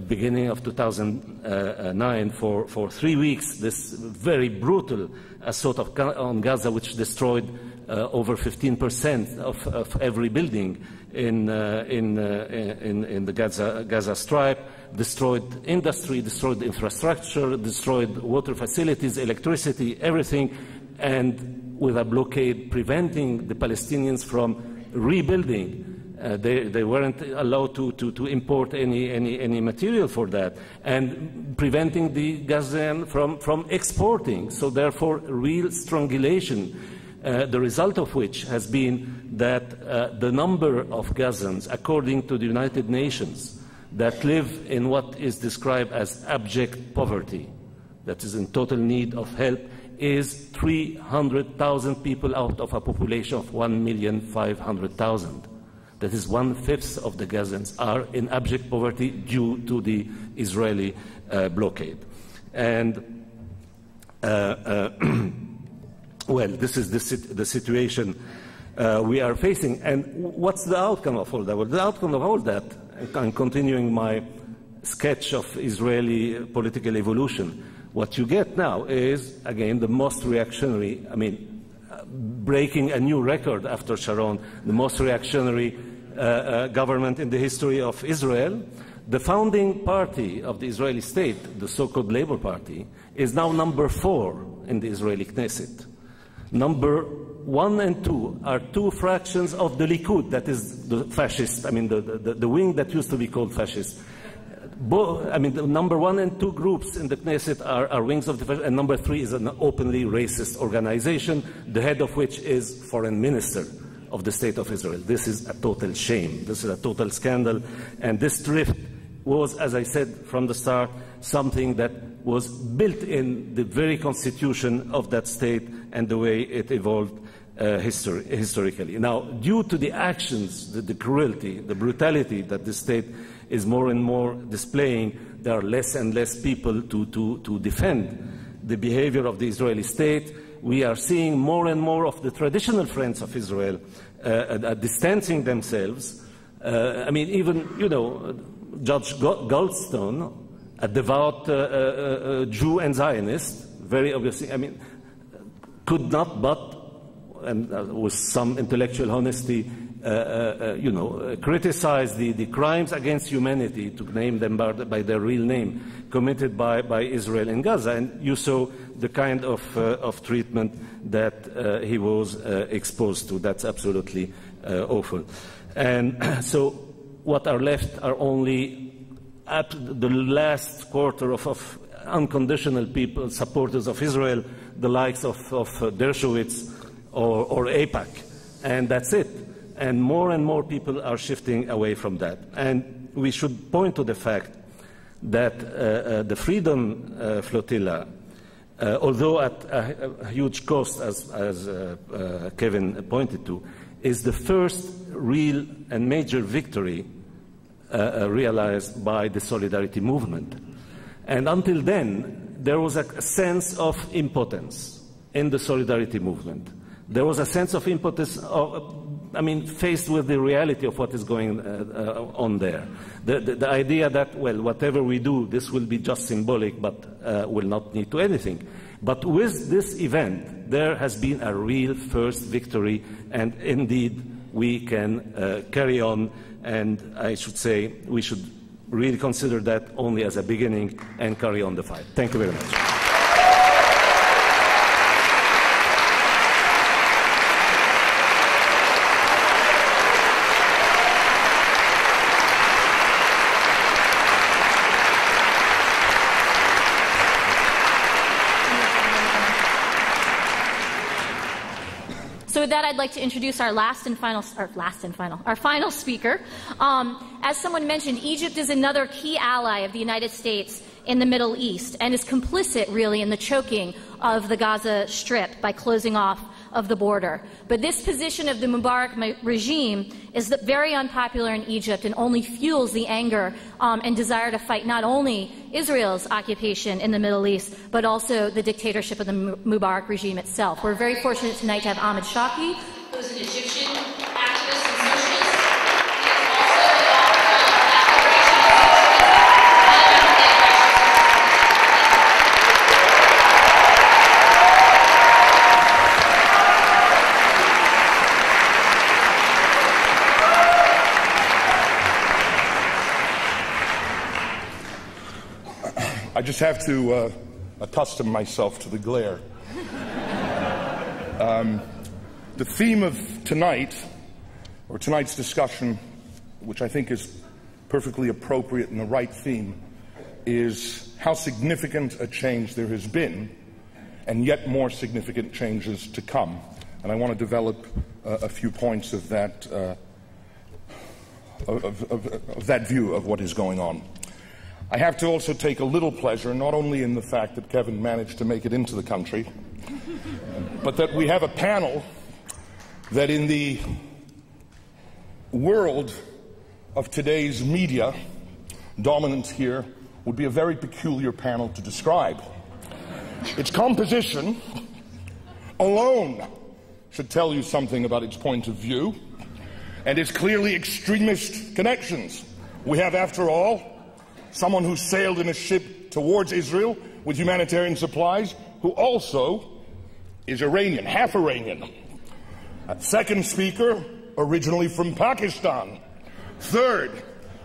beginning of 2009, for 3 weeks, this very brutal assault on Gaza, which destroyed over 15% of every building in the Gaza Strip, destroyed industry, destroyed infrastructure, destroyed water facilities, electricity, everything, and with a blockade preventing the Palestinians from rebuilding. They weren't allowed to import any material for that, and preventing the Gazan from exporting. So therefore, real strangulation, the result of which has been that the number of Gazans, according to the United Nations, that live in what is described as abject poverty, that is in total need of help, is 300,000 people out of a population of 1,500,000. That is 1/5 of the Gazans are in abject poverty due to the Israeli blockade. And well, this is the situation we are facing. And what's the outcome of all that? Well, the outcome of all that, and continuing my sketch of Israeli political evolution, what you get now is, again, the most reactionary, breaking a new record after Sharon, the most reactionary government in the history of Israel. The founding party of the Israeli state, the so-called Labour Party, is now number 4 in the Israeli Knesset. Number 1 and 2 are 2 fractions of the Likud, that is the fascist, the wing that used to be called fascist. The number 1 and 2 groups in the Knesset are wings of the fascist, and number 3 is an openly racist organization, the head of which is foreign minister of the State of Israel. This is a total shame. This is a total scandal. And this drift was, as I said from the start, something that was built in the very constitution of that state and the way it evolved historically. Now, due to the actions, the cruelty, the brutality that the state is more and more displaying, there are less and less people to defend the behavior of the Israeli state. We are seeing more and more of the traditional friends of Israel distancing themselves. Even, Judge Goldstone, a devout Jew and Zionist, very obviously, could not but, and with some intellectual honesty, criticize the crimes against humanity, to name them by their real name, committed by Israel in Gaza. And you saw the kind of treatment that he was exposed to. That's absolutely awful. And so what are left are only at the last quarter of unconditional people, supporters of Israel, the likes of Dershowitz or AIPAC, and that's it. And more people are shifting away from that. And we should point to the fact that the Freedom Flotilla, although at a huge cost, as Kevin pointed to, is the first real and major victory realized by the Solidarity movement. And until then, there was a sense of impotence in the Solidarity movement. There was a sense of impotence, faced with the reality of what is going on there. The idea that, well, whatever we do, this will be just symbolic, but will not lead to anything. But with this event, there has been a real first victory, and indeed we can carry on, and I should say we should really consider that only as a beginning and carry on the fight. Thank you very much. So with that, I'd like to introduce our final speaker. As someone mentioned, Egypt is another key ally of the United States in the Middle East and is complicit, really, in the choking of the Gaza Strip by closing off of the border. But this position of the Mubarak regime is very unpopular in Egypt and only fuels the anger and desire to fight not only Israel's occupation in the Middle East, but also the dictatorship of the Mubarak regime itself. We're very fortunate tonight to have Ahmed Shawki, who's an Egyptian activist and socialist. I just have to accustom myself to the glare. The theme of tonight, or tonight's discussion, which I think is perfectly appropriate and the right theme, is how significant a change there has been, and yet more significant changes to come. And I want to develop a few points of that, of that view of what is going on. I have to also take a little pleasure, not only in the fact that Kevin managed to make it into the country, but that we have a panel that in the world of today's media, dominant here, would be a very peculiar panel to describe. Its composition alone should tell you something about its point of view, and its clearly extremist connections. We have, after all, someone who sailed in a ship towards Israel with humanitarian supplies, who also is Iranian, half Iranian. Second speaker, originally from Pakistan. Third,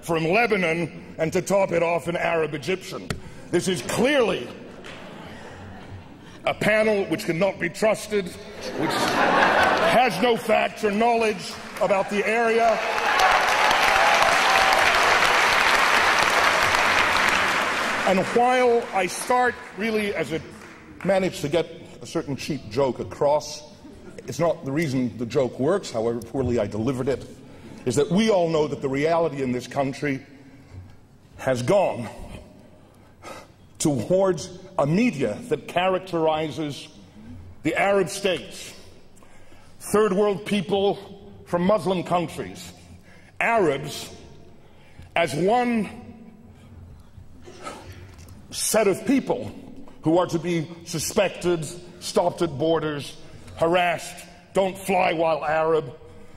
from Lebanon, and to top it off, an Arab Egyptian. This is clearly a panel which cannot be trusted, which has no facts or knowledge about the area. And while I start really as it managed to get a certain cheap joke across, it's not the reason the joke works, however poorly I delivered it, is that we all know that the reality in this country has gone towards a media that characterizes the Arab states, third world people from Muslim countries, Arabs, as one set of people who are to be suspected, stopped at borders, harassed, don't fly while Arab,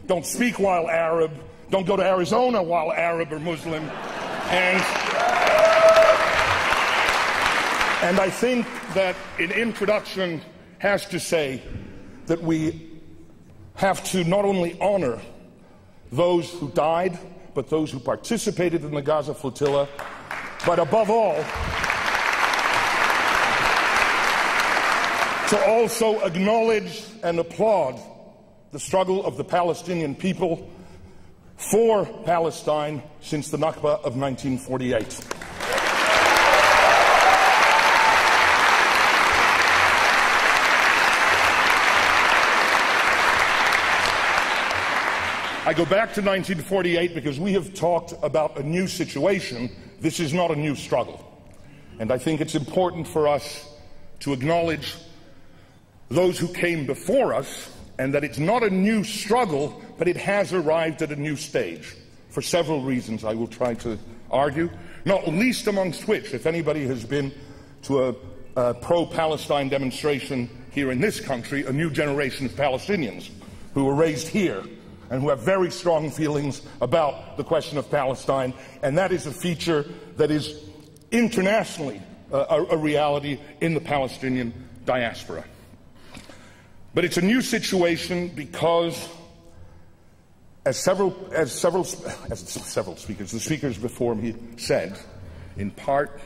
don't speak while Arab, don't go to Arizona while Arab or Muslim. And I think that an introduction has to say that we have to not only honor those who died, but those who participated in the Gaza flotilla, but above all, to also acknowledge and applaud the struggle of the Palestinian people for Palestine since the Nakba of 1948. I go back to 1948 because we have talked about a new situation. This is not a new struggle. And I think it's important for us to acknowledge those who came before us, and that it's not a new struggle, but it has arrived at a new stage, for several reasons I will try to argue, not least amongst which, if anybody has been to a pro-Palestine demonstration here in this country, a new generation of Palestinians who were raised here and who have very strong feelings about the question of Palestine, and that is a feature that is internationally a reality in the Palestinian diaspora. But it's a new situation because, as several speakers, the speakers before me said, in part,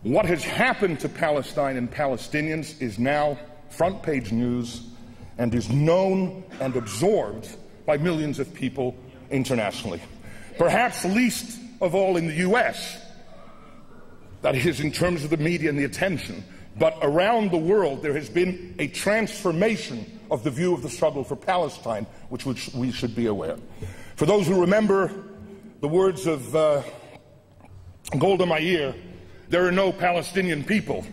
what has happened to Palestine and Palestinians is now front page news and is known and absorbed by millions of people internationally. Perhaps least of all in the US, that is in terms of the media and the attention. But around the world, there has been a transformation of the view of the struggle for Palestine, which we should be aware. For those who remember the words of Golda Meir, there are no Palestinian people,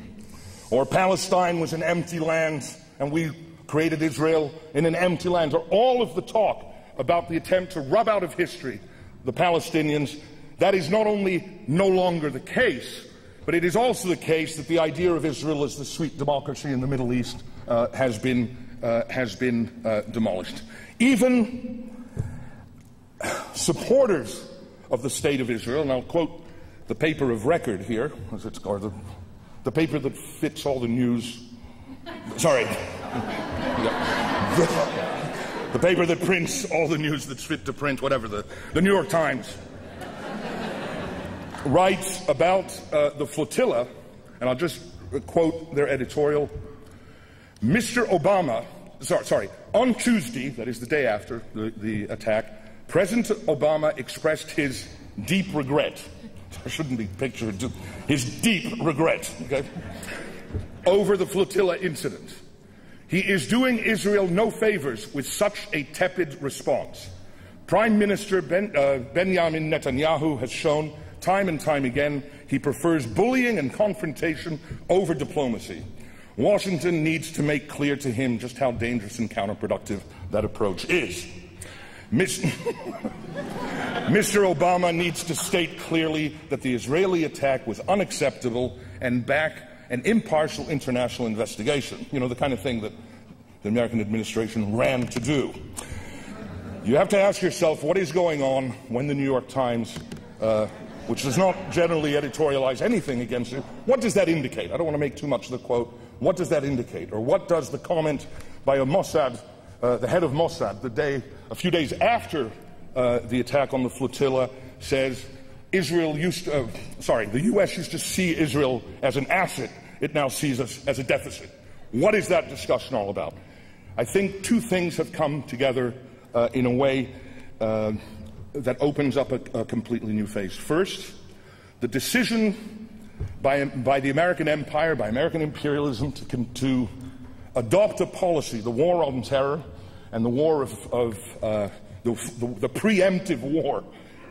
or Palestine was an empty land, and we created Israel in an empty land, or all of the talk about the attempt to rub out of history the Palestinians, that is not only no longer the case, but it is also the case that the idea of Israel as the sweet democracy in the Middle East has been demolished. Even supporters of the State of Israel, and I'll quote the paper of record here, or the paper that fits all the news. Sorry. The paper that prints all the news that's fit to print, whatever, the New York Times, writes about the flotilla, and I'll just quote their editorial. Mr. Obama, on Tuesday, that is the day after the attack, President Obama expressed his deep regret. I shouldn't be pictured. His deep regret, okay, over the flotilla incident. He is doing Israel no favors with such a tepid response. Prime Minister Benjamin Netanyahu has shown time and time again he prefers bullying and confrontation over diplomacy. Washington needs to make clear to him just how dangerous and counterproductive that approach is. Mr. Obama needs to state clearly that the Israeli attack was unacceptable and back an impartial international investigation. You know, the kind of thing that the American administration ran to do. You have to ask yourself what is going on when the New York Times, which does not generally editorialize anything against it, what does that indicate? I don't want to make too much of the quote. What does that indicate? Or what does the comment by a Mossad, the head of Mossad, a few days after the attack on the flotilla, says the U.S. used to see Israel as an asset. It now sees us as a deficit. What is that discussion all about? I think two things have come together in a way that opens up a completely new phase. First, the decision by the American empire, by American imperialism, to adopt a policy, the war on terror and the war the preemptive war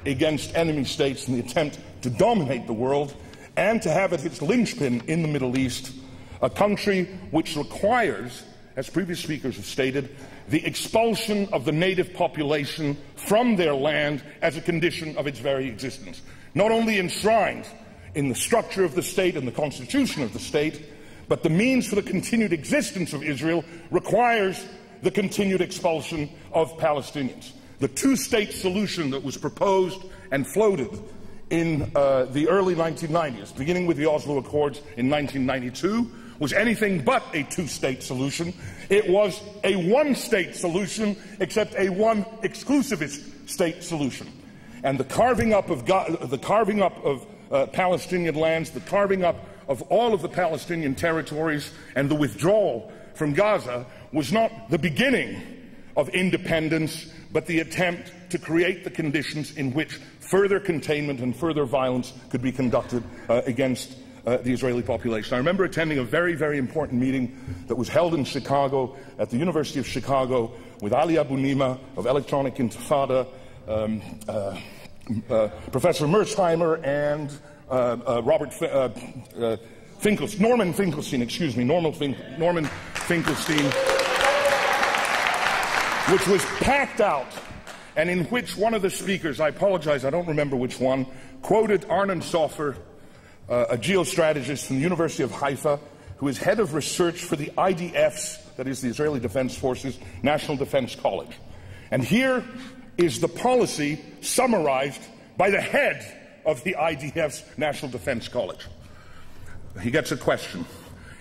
against enemy states in the attempt to dominate the world, and to have at its linchpin in the Middle East a country which requires, as previous speakers have stated, the expulsion of the native population from their land as a condition of its very existence. Not only enshrined in the structure of the state and the constitution of the state, but the means for the continued existence of Israel requires the continued expulsion of Palestinians. The two-state solution that was proposed and floated in the early 1990s, beginning with the Oslo Accords in 1992, was anything but a two-state solution. It was a one-state solution, except a one exclusivist state solution. And the carving up of Palestinian lands, the carving up of all of the Palestinian territories, and the withdrawal from Gaza was not the beginning of independence, but the attempt to create the conditions in which further containment and further violence could be conducted against the Israeli population. I remember attending a very, very important meeting that was held in Chicago, at the University of Chicago, with Ali Abu Nima of Electronic Intifada, Professor Merzheimer, and Norman Finkelstein, which was packed out, and in which one of the speakers, I apologize, I don't remember which one, quoted Arnon Sofer, a geostrategist from the University of Haifa, who is head of research for the IDF's, that is the Israeli Defense Forces, National Defense College. And here is the policy summarized by the head of the IDF's National Defense College. He gets a question.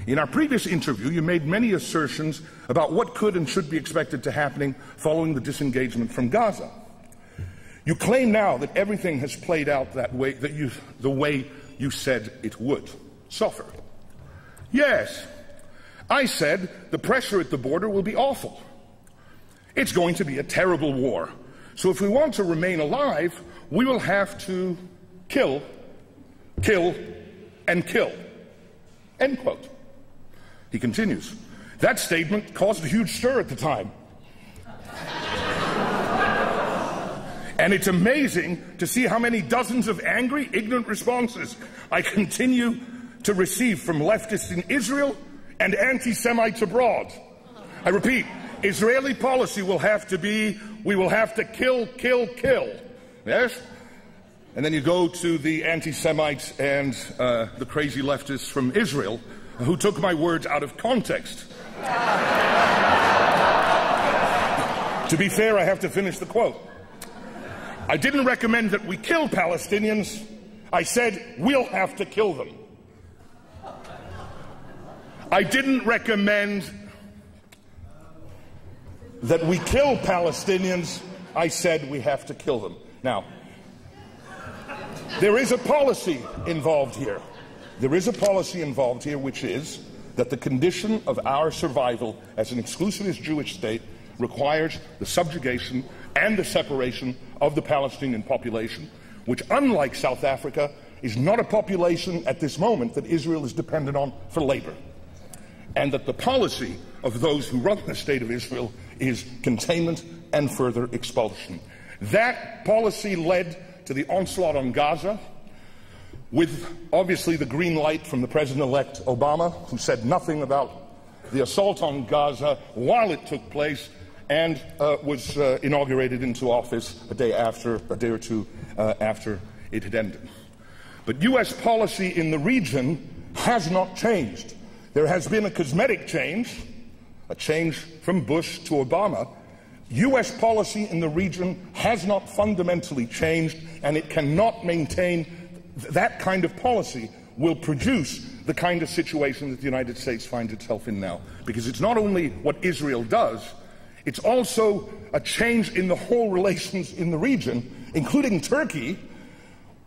In our previous interview, you made many assertions about what could and should be expected to happen following the disengagement from Gaza. You claim now that everything has played out that way, the way you said it would. Suffer. Yes. I said the pressure at the border will be awful. It's going to be a terrible war. So if we want to remain alive, we will have to kill, and kill. End quote. He continues. That statement caused a huge stir at the time. And it's amazing to see how many dozens of angry, ignorant responses I continue to receive from leftists in Israel and anti-Semites abroad. I repeat, Israeli policy will have to be, we will have to kill, kill, kill. Yes? And then you go to the anti-Semites and the crazy leftists from Israel who took my words out of context. To be fair, I have to finish the quote. I didn't recommend that we kill Palestinians. I said we'll have to kill them. I didn't recommend that we kill Palestinians. I said we have to kill them. Now, there is a policy involved here. There is a policy involved here, which is that the condition of our survival as an exclusivist Jewish state requires the subjugation and the separation of the Palestinian population, which, unlike South Africa, is not a population at this moment that Israel is dependent on for labor. And that the policy of those who run the state of Israel is containment and further expulsion. That policy led to the onslaught on Gaza, with obviously the green light from the President-elect Obama, who said nothing about the assault on Gaza while it took place, and was inaugurated into office a day or two after it had ended. But U.S. policy in the region has not changed. There has been a cosmetic change, a change from Bush to Obama. U.S. policy in the region has not fundamentally changed, and it cannot maintain that kind of policy will produce the kind of situation that the United States finds itself in now. Because it's not only what Israel does, it's also a change in the whole relations in the region, including Turkey,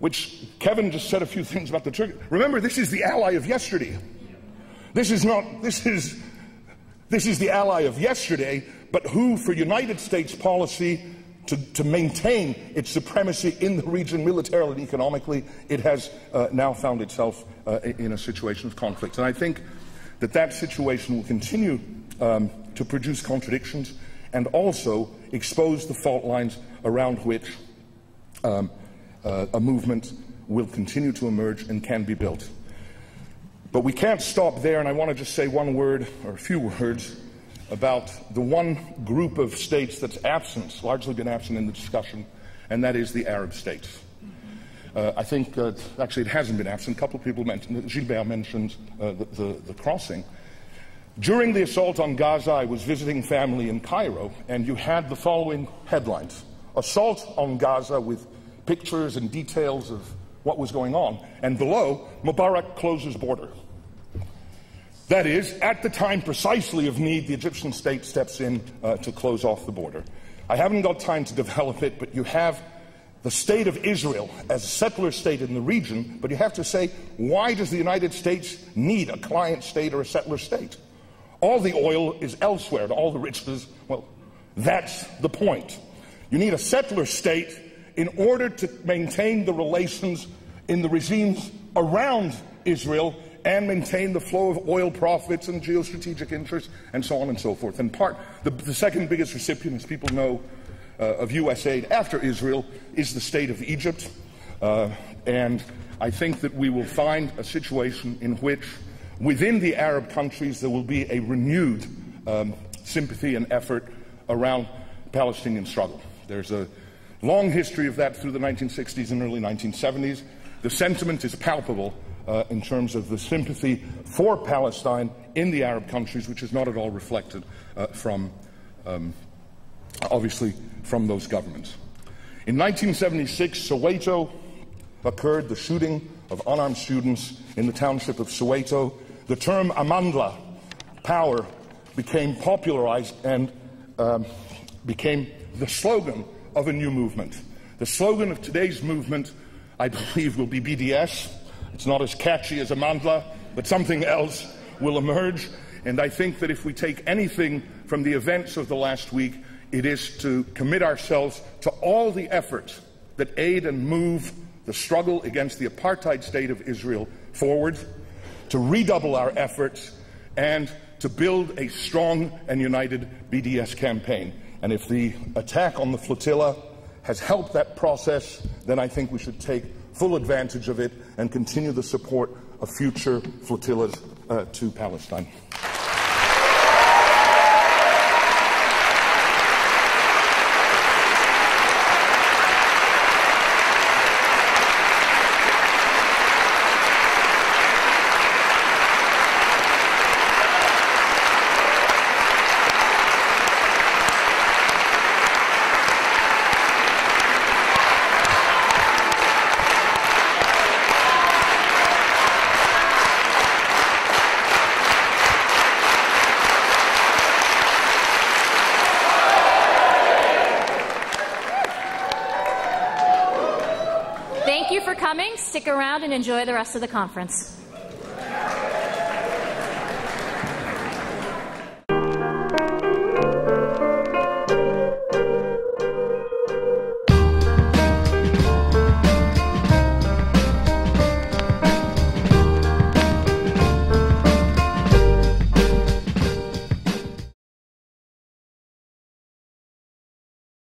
which Kevin just said a few things about the Turkey. Remember, this is the ally of yesterday. This is the ally of yesterday, but who, for United States policy, to maintain its supremacy in the region militarily and economically, it has now found itself in a situation of conflict. And I think that that situation will continue to produce contradictions and also expose the fault lines around which a movement will continue to emerge and can be built. But we can't stop there, and I want to just say one word, or a few words, about the one group of states that's absent, largely been absent in the discussion, and that is the Arab states. I think, actually it hasn't been absent. A couple of people mentioned, Gilbert mentioned the crossing. During the assault on Gaza, I was visiting family in Cairo, and you had the following headlines. Assault on Gaza, with pictures and details of what was going on, and below, Mubarak closes border. That is, at the time precisely of need, the Egyptian state steps in to close off the border. I haven't got time to develop it, but you have the state of Israel as a settler state in the region, but you have to say, why does the United States need a client state or a settler state? All the oil is elsewhere, and all the riches, well, that's the point. You need a settler state in order to maintain the relations in the regimes around Israel and maintain the flow of oil profits and geostrategic interests and so on and so forth. And the second biggest recipient, as people know, of U.S. aid after Israel is the state of Egypt. And I think that we will find a situation in which within the Arab countries there will be a renewed sympathy and effort around the Palestinian struggle. There's a long history of that through the 1960s and early 1970s. The sentiment is palpable in terms of the sympathy for Palestine in the Arab countries, which is not at all reflected obviously from those governments. In 1976, Soweto occurred, the shooting of unarmed students in the township of Soweto. The term Amandla, power, became popularized and became the slogan of a new movement. The slogan of today's movement, I believe, will be BDS. It's not as catchy as Amandla, but something else will emerge. And I think that if we take anything from the events of the last week, it is to commit ourselves to all the efforts that aid and move the struggle against the apartheid state of Israel forward, to redouble our efforts, and to build a strong and united BDS campaign. And if the attack on the flotilla has helped that process, then I think we should take full advantage of it and continue the support of future flotillas to Palestine. for coming. Stick around and enjoy the rest of the conference.